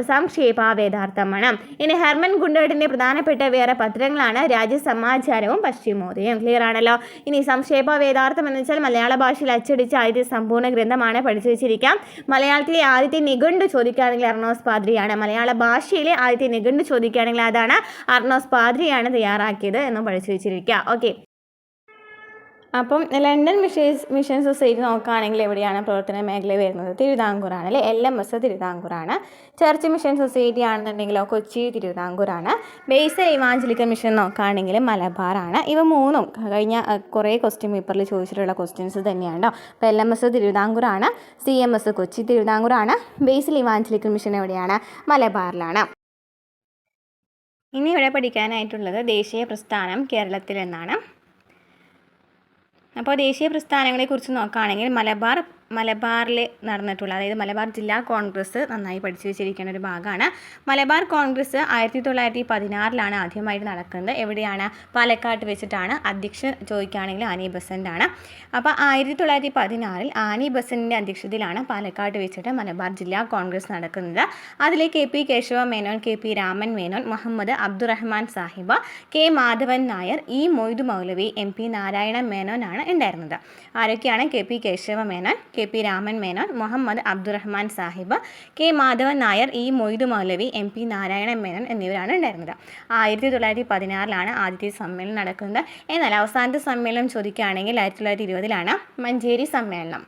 സംക്ഷേപ വേദാർത്ഥമാണ്. ഇനി ഹെർമൻ ഗുണ്ടേട്ടിൻ്റെ പ്രധാനപ്പെട്ട വേറെ പത്രങ്ങളാണ് രാജ്യസമാചാരവും പശ്ചിമോദയവും. ക്ലിയർ ആണല്ലോ? ഇനി സംക്ഷേപ വേദാർത്ഥം എന്ന് വെച്ചാൽ മലയാള ഭാഷയിൽ അച്ചടിച്ച ആദ്യത്തെ സമ്പൂർണ്ണ ഗ്രന്ഥമാണ്. പഠിച്ചു വെച്ചിരിക്കാം. മലയാളത്തിലെ ആദ്യത്തെ നിഘണ്ടു ചോദിക്കുകയാണെങ്കിൽ അർണോസ് പാതിരിയാണ്. മലയാള ഭാഷയിലെ ആദ്യത്തെ നിഘണ്ടു ചോദിക്കുകയാണെങ്കിൽ അതാണ് അർണോസ് പാതിരിയാണ് തയ്യാറാക്കിയത് എന്നും പഠിച്ചു വെച്ചിരിക്കുക. ഓക്കെ, അപ്പം ലണ്ടൻ മിഷൻ സൊസൈറ്റി നോക്കുകയാണെങ്കിൽ എവിടെയാണ് പ്രവർത്തന മേഖല വരുന്നത്? തിരുവിതാംകൂറാണ് അല്ലേ? LMS തിരുവിതാംകൂറാണ്. ചർച്ച് മിഷൻ സൊസൈറ്റി ആണെന്നുണ്ടെങ്കിലോ കൊച്ചി തിരുവിതാംകൂറാണ്. ബേസൽ ഇവാഞ്ചലിക്കൽ മിഷൻ നോക്കുകയാണെങ്കിൽ മലബാറാണ്. ഇവ മൂന്നും കഴിഞ്ഞ കുറേ ക്വസ്റ്റ്യൻ പേപ്പറിൽ ചോദിച്ചിട്ടുള്ള ക്വസ്റ്റ്യൻസ് തന്നെയാണ് കേട്ടോ. അപ്പോൾ LMS തിരുവിതാംകൂറാണ്, CMS കൊച്ചി തിരുവിതാംകൂറാണ്, ബേസൽ ഇവാഞ്ചലിക്കൽ മിഷൻ എവിടെയാണ്? മലബാറിലാണ്. ഇനി ഇവിടെ പഠിക്കാനായിട്ടുള്ളത് ദേശീയ പ്രസ്ഥാനം കേരളത്തിൽ എന്നാണ്. അപ്പോൾ ദേശീയ പ്രസ്ഥാനങ്ങളെക്കുറിച്ച് നോക്കുകയാണെങ്കിൽ മലബാറിൽ നടന്നിട്ടുള്ള, അതായത് മലബാർ ജില്ലാ കോൺഗ്രസ് നന്നായി പഠിച്ചു വെച്ചിരിക്കുന്ന ഒരു ഭാഗമാണ്. മലബാർ കോൺഗ്രസ് 1916 ആദ്യമായിട്ട് നടക്കുന്നത്. എവിടെയാണ്? പാലക്കാട്ട് വെച്ചിട്ടാണ്. അധ്യക്ഷൻ ചോദിക്കുകയാണെങ്കിൽ ആനി ബസൻ്റ് ആണ്. അപ്പോൾ 1916 ആനി ബസന്റിൻ്റെ അധ്യക്ഷതയിലാണ് പാലക്കാട്ട് വെച്ചിട്ട് മലബാർ ജില്ലാ കോൺഗ്രസ് നടക്കുന്നത്. അതിൽ KP Keshava Menon, KP Raman Menon, Muhammad Abdurahman Sahib, K Madhavan Nair, E Moidu മൗലവി, MP നാരായണ മേനോനാണ് ഉണ്ടായിരുന്നത്. ആരൊക്കെയാണ്? KP Keshava Menon, KP Raman Menon, Muhammad Abdurahman Sahib, K Madhavan Nair, E Moidu മൗലവി, MP നാരായണ മേനോൻ എന്നിവരാണ് ഉണ്ടായിരുന്നത്. 1916 ആദ്യത്തെ സമ്മേളനം നടക്കുന്നത്. എന്നാൽ അവസാനത്തെ സമ്മേളനം ചോദിക്കുകയാണെങ്കിൽ 1920 മഞ്ചേരി സമ്മേളനം.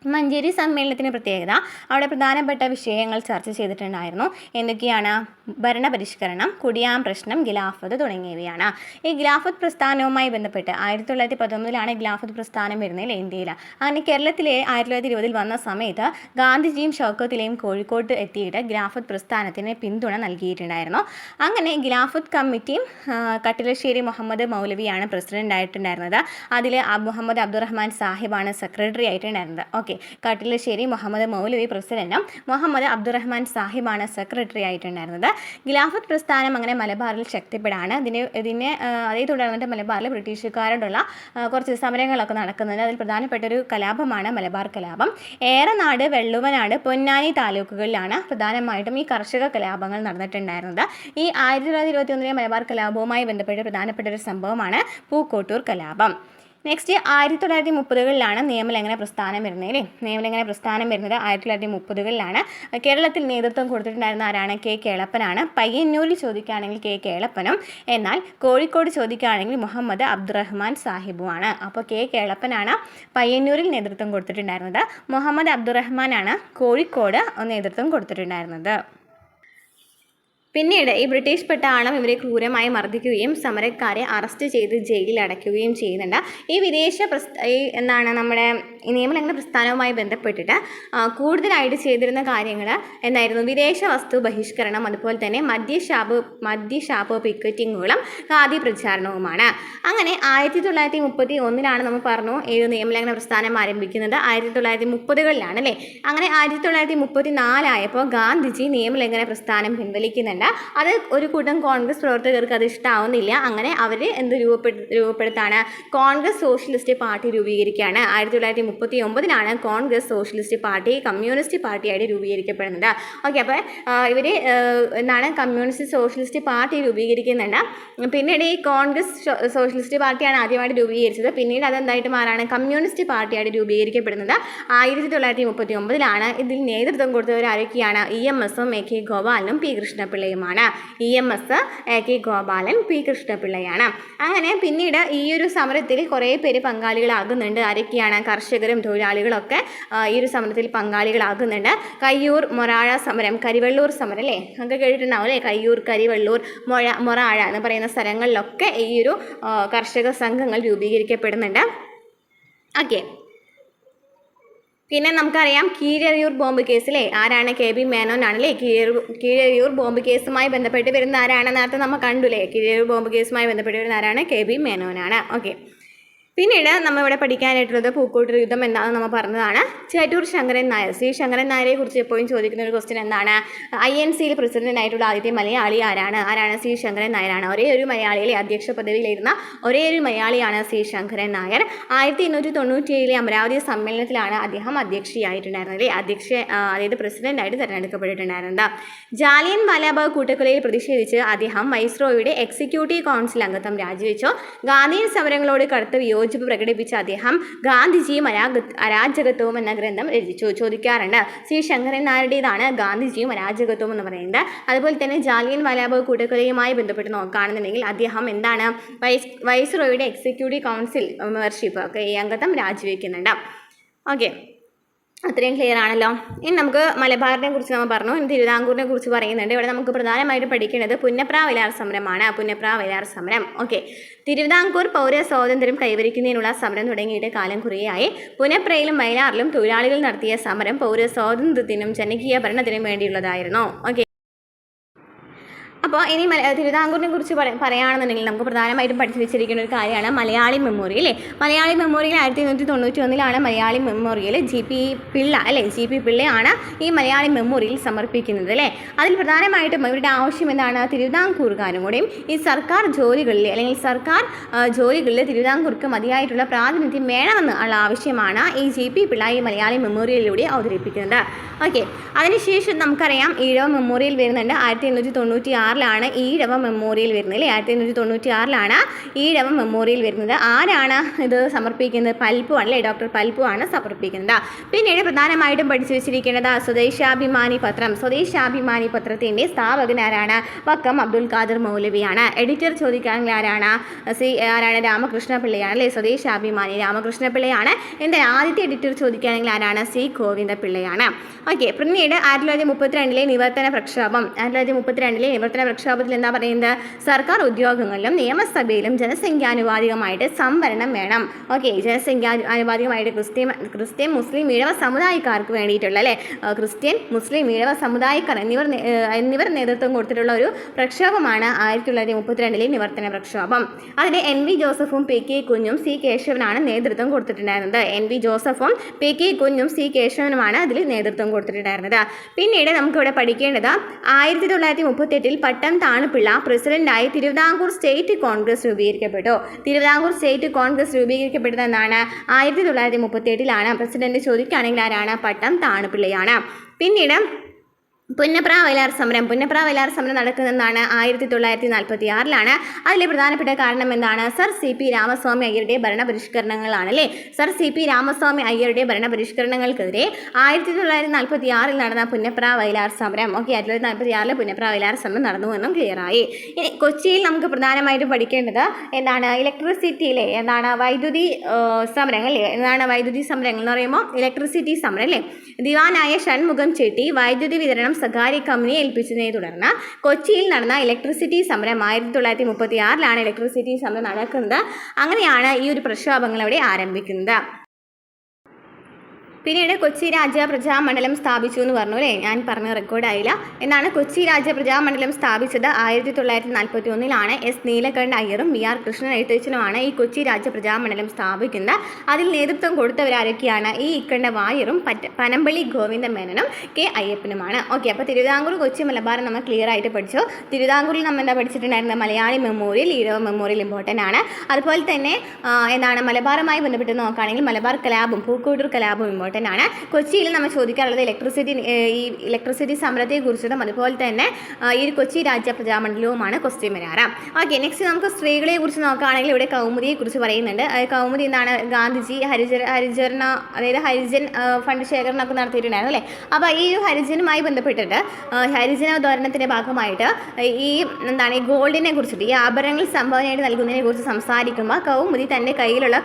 മഞ്ചേരി സമ്മേളനത്തിന് പ്രത്യേകത, അവിടെ പ്രധാനപ്പെട്ട വിഷയങ്ങൾ ചർച്ച ചെയ്തിട്ടുണ്ടായിരുന്നു. എന്തൊക്കെയാണ്? ഭരണപരിഷ്കരണം, കുടിയാൻ പ്രശ്നം, ഖിലാഫത്ത് തുടങ്ങിയവയാണ്. ഈ ഖിലാഫത്ത് പ്രസ്ഥാനവുമായി ബന്ധപ്പെട്ട് 1919 ഖിലാഫത്ത് പ്രസ്ഥാനം വരുന്നതിൽ ഇന്ത്യയിൽ. അങ്ങനെ കേരളത്തിലെ 1920 വന്ന സമയത്ത് ഗാന്ധിജിയും ഷൗക്കത്തിലെയും കോഴിക്കോട്ട് എത്തിയിട്ട് ഖിലാഫത്ത് പ്രസ്ഥാനത്തിന് പിന്തുണ നൽകിയിട്ടുണ്ടായിരുന്നു. അങ്ങനെ ഖിലാഫത്ത് കമ്മിറ്റിയും കട്ടിലശ്ശേരി മുഹമ്മദ് മൗലവിയാണ് പ്രസിഡന്റ് ആയിട്ടുണ്ടായിരുന്നത്. അതിൽ മുഹമ്മദ് അബ്ദുറഹ്മാൻ സാഹിബാണ് സെക്രട്ടറി ആയിട്ടുണ്ടായിരുന്നത്. ഓക്കെ, കട്ടിലശ്ശേരി മുഹമ്മദ് മൗലവി പ്രസിഡന്റും മുഹമ്മദ് അബ്ദുറഹ്മാൻ സാഹിബാണ് സെക്രട്ടറി ആയിട്ടുണ്ടായിരുന്നത്. ഖിലാഫത്ത് പ്രസ്ഥാനം അങ്ങനെ മലബാറിൽ ശക്തിപ്പെടാണ്. ഇതിനെ അതേ തുടർന്നിട്ട് മലബാറിൽ ബ്രിട്ടീഷുകാരോടുള്ള കുറച്ച് സമരങ്ങളൊക്കെ നടക്കുന്നുണ്ട്. അതിൽ പ്രധാനപ്പെട്ട ഒരു കലാപമാണ് മലബാർ കലാപം. ഏറനാട്, വെള്ളുവനാട്, പൊന്നാനി താലൂക്കുകളിലാണ് പ്രധാനമായിട്ടും ഈ കർഷക കലാപങ്ങൾ നടന്നിട്ടുണ്ടായിരുന്നത്. ഈ 1921 മലബാർ കലാപവുമായി ബന്ധപ്പെട്ട പ്രധാനപ്പെട്ട ഒരു സംഭവമാണ് പൂക്കോട്ടൂർ കലാപം. നെക്സ്റ്റ് 1930 നിയമലംഘന പ്രസ്ഥാനം വരുന്നത് അല്ലേ? നിയമലംഘന പ്രസ്ഥാനം വരുന്നത് 1930 കേരളത്തിൽ നേതൃത്വം കൊടുത്തിട്ടുണ്ടായിരുന്ന ആരാണ്? K കേളപ്പനാണ്. പയ്യന്നൂരിൽ ചോദിക്കുകയാണെങ്കിൽ K കേളപ്പനും, എന്നാൽ കോഴിക്കോട് ചോദിക്കുകയാണെങ്കിൽ മുഹമ്മദ് അബ്ദുറഹ്മാൻ സാഹിബുമാണ്. അപ്പോൾ K കേളപ്പനാണ് പയ്യന്നൂരിൽ നേതൃത്വം കൊടുത്തിട്ടുണ്ടായിരുന്നത്. മുഹമ്മദ് അബ്ദുറഹ്മാനാണ് കോഴിക്കോട് നേതൃത്വം കൊടുത്തിട്ടുണ്ടായിരുന്നത്. പിന്നീട് ഈ ബ്രിട്ടീഷ് പട്ടാളം ഇവരെ ക്രൂരമായി മർദ്ദിക്കുകയും സമരക്കാരെ അറസ്റ്റ് ചെയ്ത് ജയിലിൽ അടയ്ക്കുകയും ചെയ്യുന്നുണ്ട്. ഈ എന്താണ് നമ്മുടെ ഈ നിയമലംഘന പ്രസ്ഥാനവുമായി ബന്ധപ്പെട്ടിട്ട് കൂടുതലായിട്ട് ചെയ്തിരുന്ന കാര്യങ്ങൾ എന്തായിരുന്നു? വിദേശ വസ്തു ബഹിഷ്കരണം, അതുപോലെ തന്നെ മദ്യഷാപ്പ് പിക്കറ്റിങ്ങുകളും ഖാദി പ്രചാരണവുമാണ്. അങ്ങനെ 1931 നമ്മൾ പറഞ്ഞു ഈ നിയമലംഘന പ്രസ്ഥാനം ആരംഭിക്കുന്നത് 1930-കളിലാണ് അല്ലേ. അങ്ങനെ 1934 ആയപ്പോൾ ഗാന്ധിജി നിയമലംഘന പ്രസ്ഥാനം പിൻവലിക്കുന്നുണ്ട്. അത് ഒരു കൂട്ടം കോൺഗ്രസ് പ്രവർത്തകർക്ക് അത് ഇഷ്ടമാവുന്നില്ല. അങ്ങനെ അവർ രൂപപ്പെടുത്താണ് കോൺഗ്രസ് സോഷ്യലിസ്റ്റ് പാർട്ടി രൂപീകരിക്കുകയാണ്. 1939 കോൺഗ്രസ് സോഷ്യലിസ്റ്റ് പാർട്ടി കമ്മ്യൂണിസ്റ്റ് പാർട്ടിയായിട്ട് രൂപീകരിക്കപ്പെടുന്നത്. ഓക്കെ, അപ്പോൾ ഇവർ കമ്മ്യൂണിസ്റ്റ് സോഷ്യലിസ്റ്റ് പാർട്ടി രൂപീകരിക്കുന്നുണ്ട്. പിന്നീട് ഈ കോൺഗ്രസ് സോഷ്യലിസ്റ്റ് പാർട്ടിയാണ് ആദ്യമായിട്ട് രൂപീകരിച്ചത്. പിന്നീട് അതെന്തായിട്ട് മാറാണ്? കമ്മ്യൂണിസ്റ്റ് പാർട്ടിയായിട്ട് രൂപീകരിക്കപ്പെടുന്നത് 1939. ഇതിൽ നേതൃത്വം കൊടുത്തവർ ആരൊക്കെയാണ്? EMS-ഉം AK ഗോപാലനും P കൃഷ്ണപിള്ളയുമാണ്. EMS, AK Gopalan, P കൃഷ്ണപിള്ളയാണ്. അങ്ങനെ പിന്നീട് ഈ ഒരു സമരത്തിൽ കുറേ പേര് പങ്കാളികളാകുന്നുണ്ട്. ആരൊക്കെയാണ്? കർഷകരും തൊഴിലാളികളൊക്കെ ഈ ഒരു സമരത്തിൽ പങ്കാളികളാകുന്നുണ്ട്. കയ്യൂർ മൊറാഴ സമരം, കരിവെള്ളൂർ സമരം അല്ലേ, ഒക്കെ കേട്ടിട്ടുണ്ടാവും അല്ലേ? കയ്യൂർ, കരിവെള്ളൂർ, മൊറാഴ എന്ന് പറയുന്ന സ്ഥലങ്ങളിലൊക്കെ ഈ ഒരു കർഷക സംഘങ്ങൾ രൂപീകരിക്കപ്പെടുന്നുണ്ട്. ഓക്കെ, പിന്നെ നമുക്കറിയാം കീഴരിയൂർ ബോംബ് കേസിലെ ആരാണ്? KB മേനോനാണല്ലേ. കീഴരിയൂർ ബോംബ് കേസുമായി ബന്ധപ്പെട്ട് വരുന്ന ആരാണ്? നേരത്തെ നമ്മൾ കണ്ടുല്ലേ, കീഴരിയൂർ ബോംബ് കേസുമായി ബന്ധപ്പെട്ട് വരുന്ന ആരാണ്? KB മേനോനാണ്. ഓക്കെ, പിന്നീട് നമ്മളിവിടെ പഠിക്കാനായിട്ടുള്ളത് പൂക്കോട്ടൂർ യുദ്ധം എന്താണെന്ന് നമ്മൾ പറഞ്ഞതാണ്. ചേറ്റൂർ ശങ്കരൻ നായർ, C ശങ്കരൻ നായരെ കുറിച്ച് എപ്പോഴും ചോദിക്കുന്ന ഒരു ക്വസ്റ്റ്യൻ എന്താണ്? INC-യിൽ പ്രസിഡന്റ് ആയിട്ടുള്ള ആദ്യത്തെ മലയാളി ആരാണ്? C ശങ്കരൻ നായരാണ്. ഒരേ ഒരു മലയാളിയിലെ അധ്യക്ഷ പദവിയിലിരുന്ന ഒരേ ഒരു മലയാളിയാണ് C ശങ്കരൻ നായർ. 1897 അമരാവതി സമ്മേളനത്തിലാണ് അദ്ദേഹം അധ്യക്ഷയായിട്ടുണ്ടായിരുന്നത്. അതായത് പ്രസിഡന്റായിട്ട് തിരഞ്ഞെടുക്കപ്പെട്ടിട്ടുണ്ടായിരുന്നത്. ജാലിയൻ വാലാബാഗ് കൂട്ടക്കൊലയിൽ പ്രതിഷേധിച്ച് അദ്ദേഹം വൈസ്രോയുടെ എക്സിക്യൂട്ടീവ് കൗൺസിൽ അംഗത്വം രാജിവെച്ചു. ഗാന്ധിയൻ സമരങ്ങളോട് കടുത്ത യോജിപ്പ് പ്രകടിപ്പിച്ച അദ്ദേഹം ഗാന്ധിജിയും അരാജകത്വവും എന്ന ഗ്രന്ഥം രചിച്ചു. ചോദിക്കാറുണ്ട്. C ശങ്കരൻ നായരുടേതാണ് ഗാന്ധിജിയും അരാജകത്വം എന്ന് പറയുന്നത്. അതുപോലെ തന്നെ ജാലിയൻ വാലാബാഗ് കൂട്ടക്കൊലയുമായി ബന്ധപ്പെട്ട് നോക്കുകയാണെന്നുണ്ടെങ്കിൽ അദ്ദേഹം എന്താണ്? വൈസ്രോയുടെ എക്സിക്യൂട്ടീവ് കൗൺസിൽ മെമ്പർഷിപ്പ് ഒക്കെ ഈ അംഗത്വം രാജിവെക്കുന്നുണ്ട്. ഓക്കെ, അത്രയും ക്ലിയർ ആണല്ലോ. ഇനി നമുക്ക് മലബാറിനെ കുറിച്ച് നമ്മൾ പറഞ്ഞു. ഇനി തിരുവിതാംകൂറിനെ കുറിച്ച് പറയുന്നുണ്ട്. ഇവിടെ നമുക്ക് പ്രധാനമായിട്ട് പഠിക്കേണ്ടത് പുന്നപ്ര വയലാർ സമരമാണ്. പുന്നപ്ര വയലാർ സമരം. ഓക്കെ, തിരുവിതാംകൂർ പൗര സ്വാതന്ത്ര്യം കൈവരിക്കുന്നതിനുള്ള സമരം തുടങ്ങിയിട്ട് കാലം കുറേയായി. പുന്നപ്രയിലും വയലാറിലും തൊഴിലാളികൾ നടത്തിയ സമരം പൗര സ്വാതന്ത്ര്യത്തിനും ജനകീയ ഭരണത്തിനും വേണ്ടിയുള്ളതായിരുന്നു. ഓക്കെ, അപ്പോൾ ഇനി തിരുവിതാംകൂറിനെ കുറിച്ച് പറയുകയാണെന്നുണ്ടെങ്കിൽ നമുക്ക് പ്രധാനമായിട്ടും പഠിച്ചു വെച്ചിരിക്കുന്ന ഒരു കാര്യമാണ് മലയാളി മെമ്മോറിയൽ അല്ലേ. Malayali memorial 1991 Malayali memorial GP Pillai അല്ലേ. GP പിള്ളയാണ് ഈ മലയാളി മെമ്മോറിയൽ സമർപ്പിക്കുന്നത് അല്ലേ. അതിൽ പ്രധാനമായിട്ടും ഇവരുടെ ആവശ്യം എന്താണ്? തിരുവിതാംകൂറുകാരും കൂടെയും ഈ സർക്കാർ ജോലികളിൽ അല്ലെങ്കിൽ സർക്കാർ ജോലികളിൽ തിരുവിതാംകൂർക്ക് മതിയായിട്ടുള്ള പ്രാതിനിധ്യം വേണമെന്ന് ഉള്ള ആവശ്യമാണ് ഈ GP പിള്ള ഈ മലയാളി മെമ്മോറിയലിലൂടെ അവതരിപ്പിക്കുന്നത്. ഓക്കെ, അതിനുശേഷം നമുക്കറിയാം ഈഴവ മെമ്മോറിയൽ വരുന്നുണ്ട്. 1896 ഈഴവ മെമ്മോറിയൽ വരുന്നത് അല്ലേ. 1896 ഈഴവ മെമ്മോറിയൽ വരുന്നത്. ആരാണ് ഇത് സമർപ്പിക്കുന്നത്? പൽപ്പു അല്ലേ, ഡോക്ടർ പൽപ്പു ആണ് സമർപ്പിക്കുന്നത്. പിന്നീട് പ്രധാനമായിട്ടും പഠിച്ചു വെച്ചിരിക്കേണ്ടത് സ്വദേശാഭിമാനി പത്രം. സ്വദേശാഭിമാനി പത്രത്തിൻ്റെ സ്ഥാപകൻ ആരാണ്? വക്കം അബ്ദുൽ ഖാദർ മൗലവിയാണ്. എഡിറ്റർ ചോദിക്കുകയാണെങ്കിൽ ആരാണ്? രാമകൃഷ്ണ പിള്ളയാണ് അല്ലേ. സ്വദേശാഭിമാനി രാമകൃഷ്ണ പിള്ളയാണ്. എന്താ ആദ്യത്തെ എഡിറ്റർ ചോദിക്കുകയാണെങ്കിൽ ആരാണ്? C ഗോവിന്ദ പിള്ളയാണ്. ഓക്കെ, പിന്നീട് 1932 നിവർത്തന പ്രക്ഷോഭം. 1932 നിവർത്തന പ്രക്ഷോഭത്തിൽ എന്താ പറയുന്നത്? സർക്കാർ ഉദ്യോഗങ്ങളിലും നിയമസഭയിലും ജനസംഖ്യാനുപാതികമായിട്ട് സംവരണം വേണം. ഓക്കെ, ജനസംഖ്യാനുപാതികമായിട്ട് ക്രിസ്ത്യൻ മുസ്ലിം ഈഴവ സമുദായക്കാർക്ക് വേണ്ടിയിട്ടുള്ള അല്ലേ, ക്രിസ്ത്യൻ മുസ്ലിം ഈഴവ സമുദായക്കാർ എന്നിവർ നേതൃത്വം കൊടുത്തിട്ടുള്ള ഒരു പ്രക്ഷോഭമാണ് 1932 നിവർത്തന പ്രക്ഷോഭം. അതിന് NV ജോസഫും PK കുഞ്ഞും C കേശവനാണ് നേതൃത്വം കൊടുത്തിട്ടുണ്ടായിരുന്നത്. NV ജോസഫും PK കുഞ്ഞും C കേശവനുമാണ് അതിൽ നേതൃത്വം കൊടുത്തിട്ടുണ്ടായിരുന്നത്. പിന്നീട് നമുക്കിവിടെ പഠിക്കേണ്ടത് 1938 പട്ടം താണുപിള്ള പ്രസിഡന്റായി തിരുവിതാംകൂർ സ്റ്റേറ്റ് കോൺഗ്രസ് രൂപീകരിക്കപ്പെട്ടു. തിരുവിതാംകൂർ സ്റ്റേറ്റ് കോൺഗ്രസ് രൂപീകരിക്കപ്പെട്ടത് എന്നാണ്? 1938 പ്രസിഡന്റ് ചോദിക്കുകയാണെങ്കിൽ ആരാണ്? പട്ടം താണുപിള്ളയാണ്. പിന്നീട് പുന്നപ്ര വയലാർ സമരം നടക്കുന്നതാണ് 1946. അതിലെ പ്രധാനപ്പെട്ട കാരണം എന്താണ്? സർ CP രാമസ്വാമി അയ്യരുടെ ഭരണപരിഷ്കരണങ്ങളാണ് അല്ലേ. സർ CP രാമസ്വാമി അയ്യരുടെ ഭരണപരിഷ്കരണങ്ങൾക്കെതിരെ 1946 നടന്ന പുന്നപ്ര വയലാർ സമരം. ഓക്കെ, 1946 പുന്നപ്ര വയലാർ സമരം നടന്നുവെന്നും ക്ലിയറായി. ഇനി കൊച്ചിയിൽ നമുക്ക് പ്രധാനമായിട്ടും പഠിക്കേണ്ടത് എന്താണ്? ഇലക്ട്രിസിറ്റിയിലെ വൈദ്യുതി സമരങ്ങൾ അല്ലേ. വൈദ്യുതി സമരങ്ങൾ എന്ന് പറയുമ്പോൾ ഇലക്ട്രിസിറ്റി സമരം അല്ലേ. ദിവാനായ ഷൺമുഖം ചെട്ടി വൈദ്യുതി വിതരണം സ്വകാര്യ കമ്പനിയെ ഏൽപ്പിച്ചതിനെ തുടർന്ന് കൊച്ചിയിൽ നടന്ന ഇലക്ട്രിസിറ്റി സമരം 1936 ഇലക്ട്രിസിറ്റി സമരം നടക്കുന്നത്. അങ്ങനെയാണ് ഈ ഒരു പ്രക്ഷോഭങ്ങൾ അവിടെ ആരംഭിക്കുന്നത്. പിന്നീട് കൊച്ചി രാജ പ്രജാമണ്ഡലം സ്ഥാപിച്ചു എന്ന് പറഞ്ഞു അല്ലേ, ഞാൻ പറഞ്ഞ റെക്കോർഡായില്ല. എന്നാണ് കൊച്ചി രാജ പ്രജാമണ്ഡലം സ്ഥാപിച്ചത് 1941 എസ് നീലകണ്ഠ അയ്യറും BR കൃഷ്ണൻ എഴുത്തച്ഛനുമാണ് ഈ കൊച്ചി രാജ പ്രജാമണ്ഡലം സ്ഥാപിക്കുന്നത്. അതിൽ നേതൃത്വം കൊടുത്തവരാരൊക്കെയാണ്? ഈ ഇക്കണ്ട വായറും പനമ്പള്ളി ഗോവിന്ദ മേനനും K അയ്യപ്പനുമാണ്. ഓക്കെ, അപ്പോൾ തിരുവിതാംകൂർ കൊച്ചി മലബാർ നമ്മൾ ക്ലിയർ ആയിട്ട് പഠിച്ചു. തിരുവിതാംകൂറിൽ നമ്മൾ എന്താ പഠിച്ചിട്ടുണ്ടായിരുന്നത്? Malayali memorial, Ezhava memorial important ആണ്. അതുപോലെ തന്നെ മലബാറുമായി ബന്ധപ്പെട്ട് നോക്കുകയാണെങ്കിൽ മലബാർ കലാപം, പൂക്കോട്ടൂർ കലാപം ഇമ്പോർട്ടൻ്റ് ആണ്. കൊച്ചിയിൽ നമ്മൾ ചോദിക്കാറുള്ളത് ഇലക്ട്രിസിറ്റി സമരത്തെക്കുറിച്ചിട്ടും അതുപോലെ തന്നെ ഈ ഒരു കൊച്ചി രാജ്യ പ്രജാമണ്ഡലവുമാണ് ക്വസ്റ്റ്യൻ വരാറ്. ഓക്കെ, നെക്സ്റ്റ് നമുക്ക് സ്ത്രീകളെ കുറിച്ച് നോക്കുകയാണെങ്കിൽ ഇവിടെ കൗമുദിയെ കുറിച്ച് പറയുന്നുണ്ട്. കൗമുദി എന്താണ്? ഗാന്ധിജി ഹരിജൻ ഫണ്ട് ശേഖരണമൊക്കെ നടത്തിയിട്ടുണ്ടായിരുന്നു അല്ലേ. അപ്പോൾ ഈ ഹരിജനുമായി ബന്ധപ്പെട്ടിട്ട് ഹരിജനോദ്ധാരണത്തിൻ്റെ ഭാഗമായിട്ട് ഈ ഗോൾഡിനെ കുറിച്ചിട്ട്, ഈ ആഭരണങ്ങൾ സംഭാവനയായിട്ട് നൽകുന്നതിനെ കുറിച്ച് സംസാരിക്കുമ്പോൾ കൗമുദി തൻ്റെ കയ്യിലുള്ള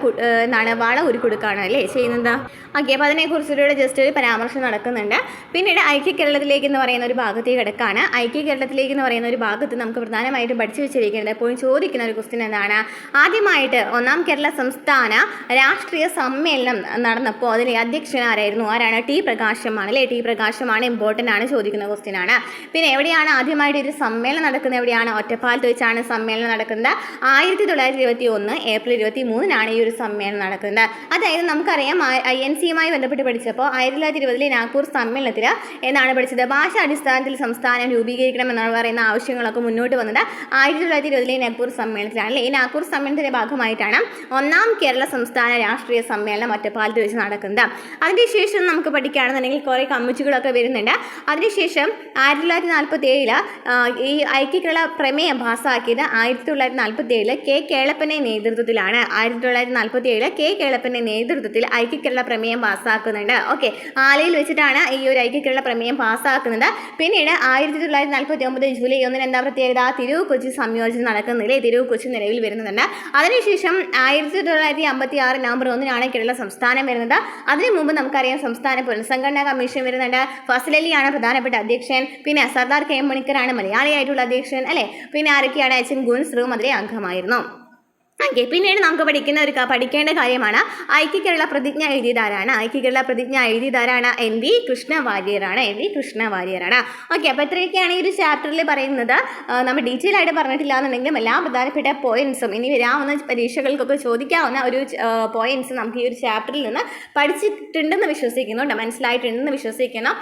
വള ഒരു കൊടുക്കുകയാണ് അല്ലേ ചെയ്യുന്നത്. ഓക്കെ, അപ്പോൾ അതിനെക്കുറിച്ചിട്ട് ജസ്റ്റ് ഒരു പരാമർശം നടക്കുന്നുണ്ട്. പിന്നീട് ഐക്യ കേരളത്തിലേക്ക് എന്ന് പറയുന്ന ഒരു ഭാഗത്തേക്ക് കിടക്കുകയാണ്. ഐക്യ കേരളത്തിലേക്ക് എന്ന് പറയുന്ന ഒരു ഭാഗത്ത് നമുക്ക് പ്രധാനമായിട്ടും പഠിച്ചു വെച്ചിരിക്കേണ്ടത് എപ്പോഴും ചോദിക്കുന്ന ഒരു ക്വസ്റ്റ്യൻ എന്താണ്? ആദ്യമായിട്ട് 1ാം കേരള സംസ്ഥാന രാഷ്ട്രീയ സമ്മേളനം നടന്നപ്പോൾ അതിലെ അധ്യക്ഷനാരായിരുന്നു? ആരാണ്? ടി പ്രകാശമാണ് അല്ലേ. ടി പ്രകാശമാണ്, ഇമ്പോർട്ടൻ്റ് ആണ്, ചോദിക്കുന്ന ക്വസ്റ്റ്യൻ ആണ്. പിന്നെ എവിടെയാണ് ആദ്യമായിട്ട് ഒരു സമ്മേളനം നടക്കുന്നത്? എവിടെയാണ്? ഒറ്റപ്പാലത്ത് വെച്ചാണ് സമ്മേളനം നടക്കുന്നത്. 1921 ഏപ്രിൽ 23 ഈ ഒരു സമ്മേളനം നടക്കുന്നത്. അതായത് നമുക്കറിയാം INC-യുമായി ബന്ധപ്പെട്ട് പഠിച്ചപ്പോൾ 1920 നാഗ്പൂർ സമ്മേളനത്തിൽ എന്താണ് പഠിച്ചത്? ഭാഷാ അടിസ്ഥാനത്തിൽ സംസ്ഥാനം രൂപീകരിക്കണം എന്ന് പറയുന്ന ആവശ്യങ്ങളൊക്കെ മുന്നോട്ട് വന്നത് 1920 നാഗ്പൂർ സമ്മേളനത്തിലാണ് അല്ലേ. ഈ നാഗ്പൂർ സമ്മേളനത്തിൻ്റെ ഭാഗമായിട്ടാണ് 1ാം കേരള സംസ്ഥാന രാഷ്ട്രീയ സമ്മേളനം ഒറ്റപ്പാലത്ത് വെച്ച് നടക്കുന്നത്. അതിനുശേഷം നമുക്ക് പഠിക്കുകയാണെന്നുണ്ടെങ്കിൽ കുറേ കമ്മിറ്റികളൊക്കെ വരുന്നുണ്ട്. അതിനുശേഷം 1947 ഈ ഐക്യ കേരള പ്രമേയം പാസ്സാക്കിയത് 1947 K കേളപ്പൻ്റെ നേതൃത്വത്തിലാണ്. 1947 K കേളപ്പൻ്റെ നേതൃത്വത്തിൽ ഐക്യ കേരള പ്രമേയം പാസ്സാക്കുന്നുണ്ട്. ഓക്കെ, ആലയിൽ വെച്ചിട്ടാണ് ഈ ഒരു ഐക്യ കേരള പ്രമേയം പാസ്സാക്കുന്നത്. പിന്നീട് 1949 ജൂലൈ 1 എന്താ പ്രത്യേകത? തിരൂർ കൊച്ചി സംയോജനം നടക്കുന്നില്ലേ. തിരൂർ കൊച്ചി നിലവിൽ വരുന്നുണ്ട്. അതിനുശേഷം 1956 നവംബർ 1 കേരള സംസ്ഥാനം വരുന്നത്. അതിനു മുമ്പ് നമുക്കറിയാം സംസ്ഥാന പുനഃസംഘടനാ കമ്മീഷൻ വരുന്നുണ്ട്. ഫസൽ അലിയാണ് പ്രധാനപ്പെട്ട അധ്യക്ഷൻ. പിന്നെ സർദാർ K മണിക്കറാണ് മലയാളിയായിട്ടുള്ള അധ്യക്ഷൻ അല്ലേ. പിന്നെ ആരൊക്കെയാണ്? HN ഗുൻസ്റും അതിലെ അംഗമായിരുന്നു. ഓക്കെ, പിന്നീട് നമുക്ക് പഠിക്കേണ്ട കാര്യമാണ് ഐക്യ കേരള പ്രതിജ്ഞ എഴുതിയതാരാണ്? ഐക്യ കേരള പ്രതിജ്ഞ എഴുതിയതാരാണ്? NV കൃഷ്ണ വാര്യരാണ്. ഓക്കെ, അപ്പോൾ ഇത്രയൊക്കെയാണ് ഈ ഒരു ചാപ്റ്ററിൽ പറയുന്നത്. നമ്മൾ ഡീറ്റെയിൽ ആയിട്ട് പറഞ്ഞിട്ടില്ല എന്നുണ്ടെങ്കിലും എല്ലാ പ്രധാനപ്പെട്ട പോയിന്റ്സും ഇനി വരാവുന്ന പരീക്ഷകൾക്കൊക്കെ ചോദിക്കാവുന്ന ഒരു പോയിന്റ്സ് നമുക്ക് ഈ ഒരു ചാപ്റ്ററിൽ നിന്ന് പഠിച്ചിട്ടുണ്ടെന്ന് വിശ്വസിക്കുന്നു, മനസ്സിലായിട്ടുണ്ടെന്ന് വിശ്വസിക്കുന്നു.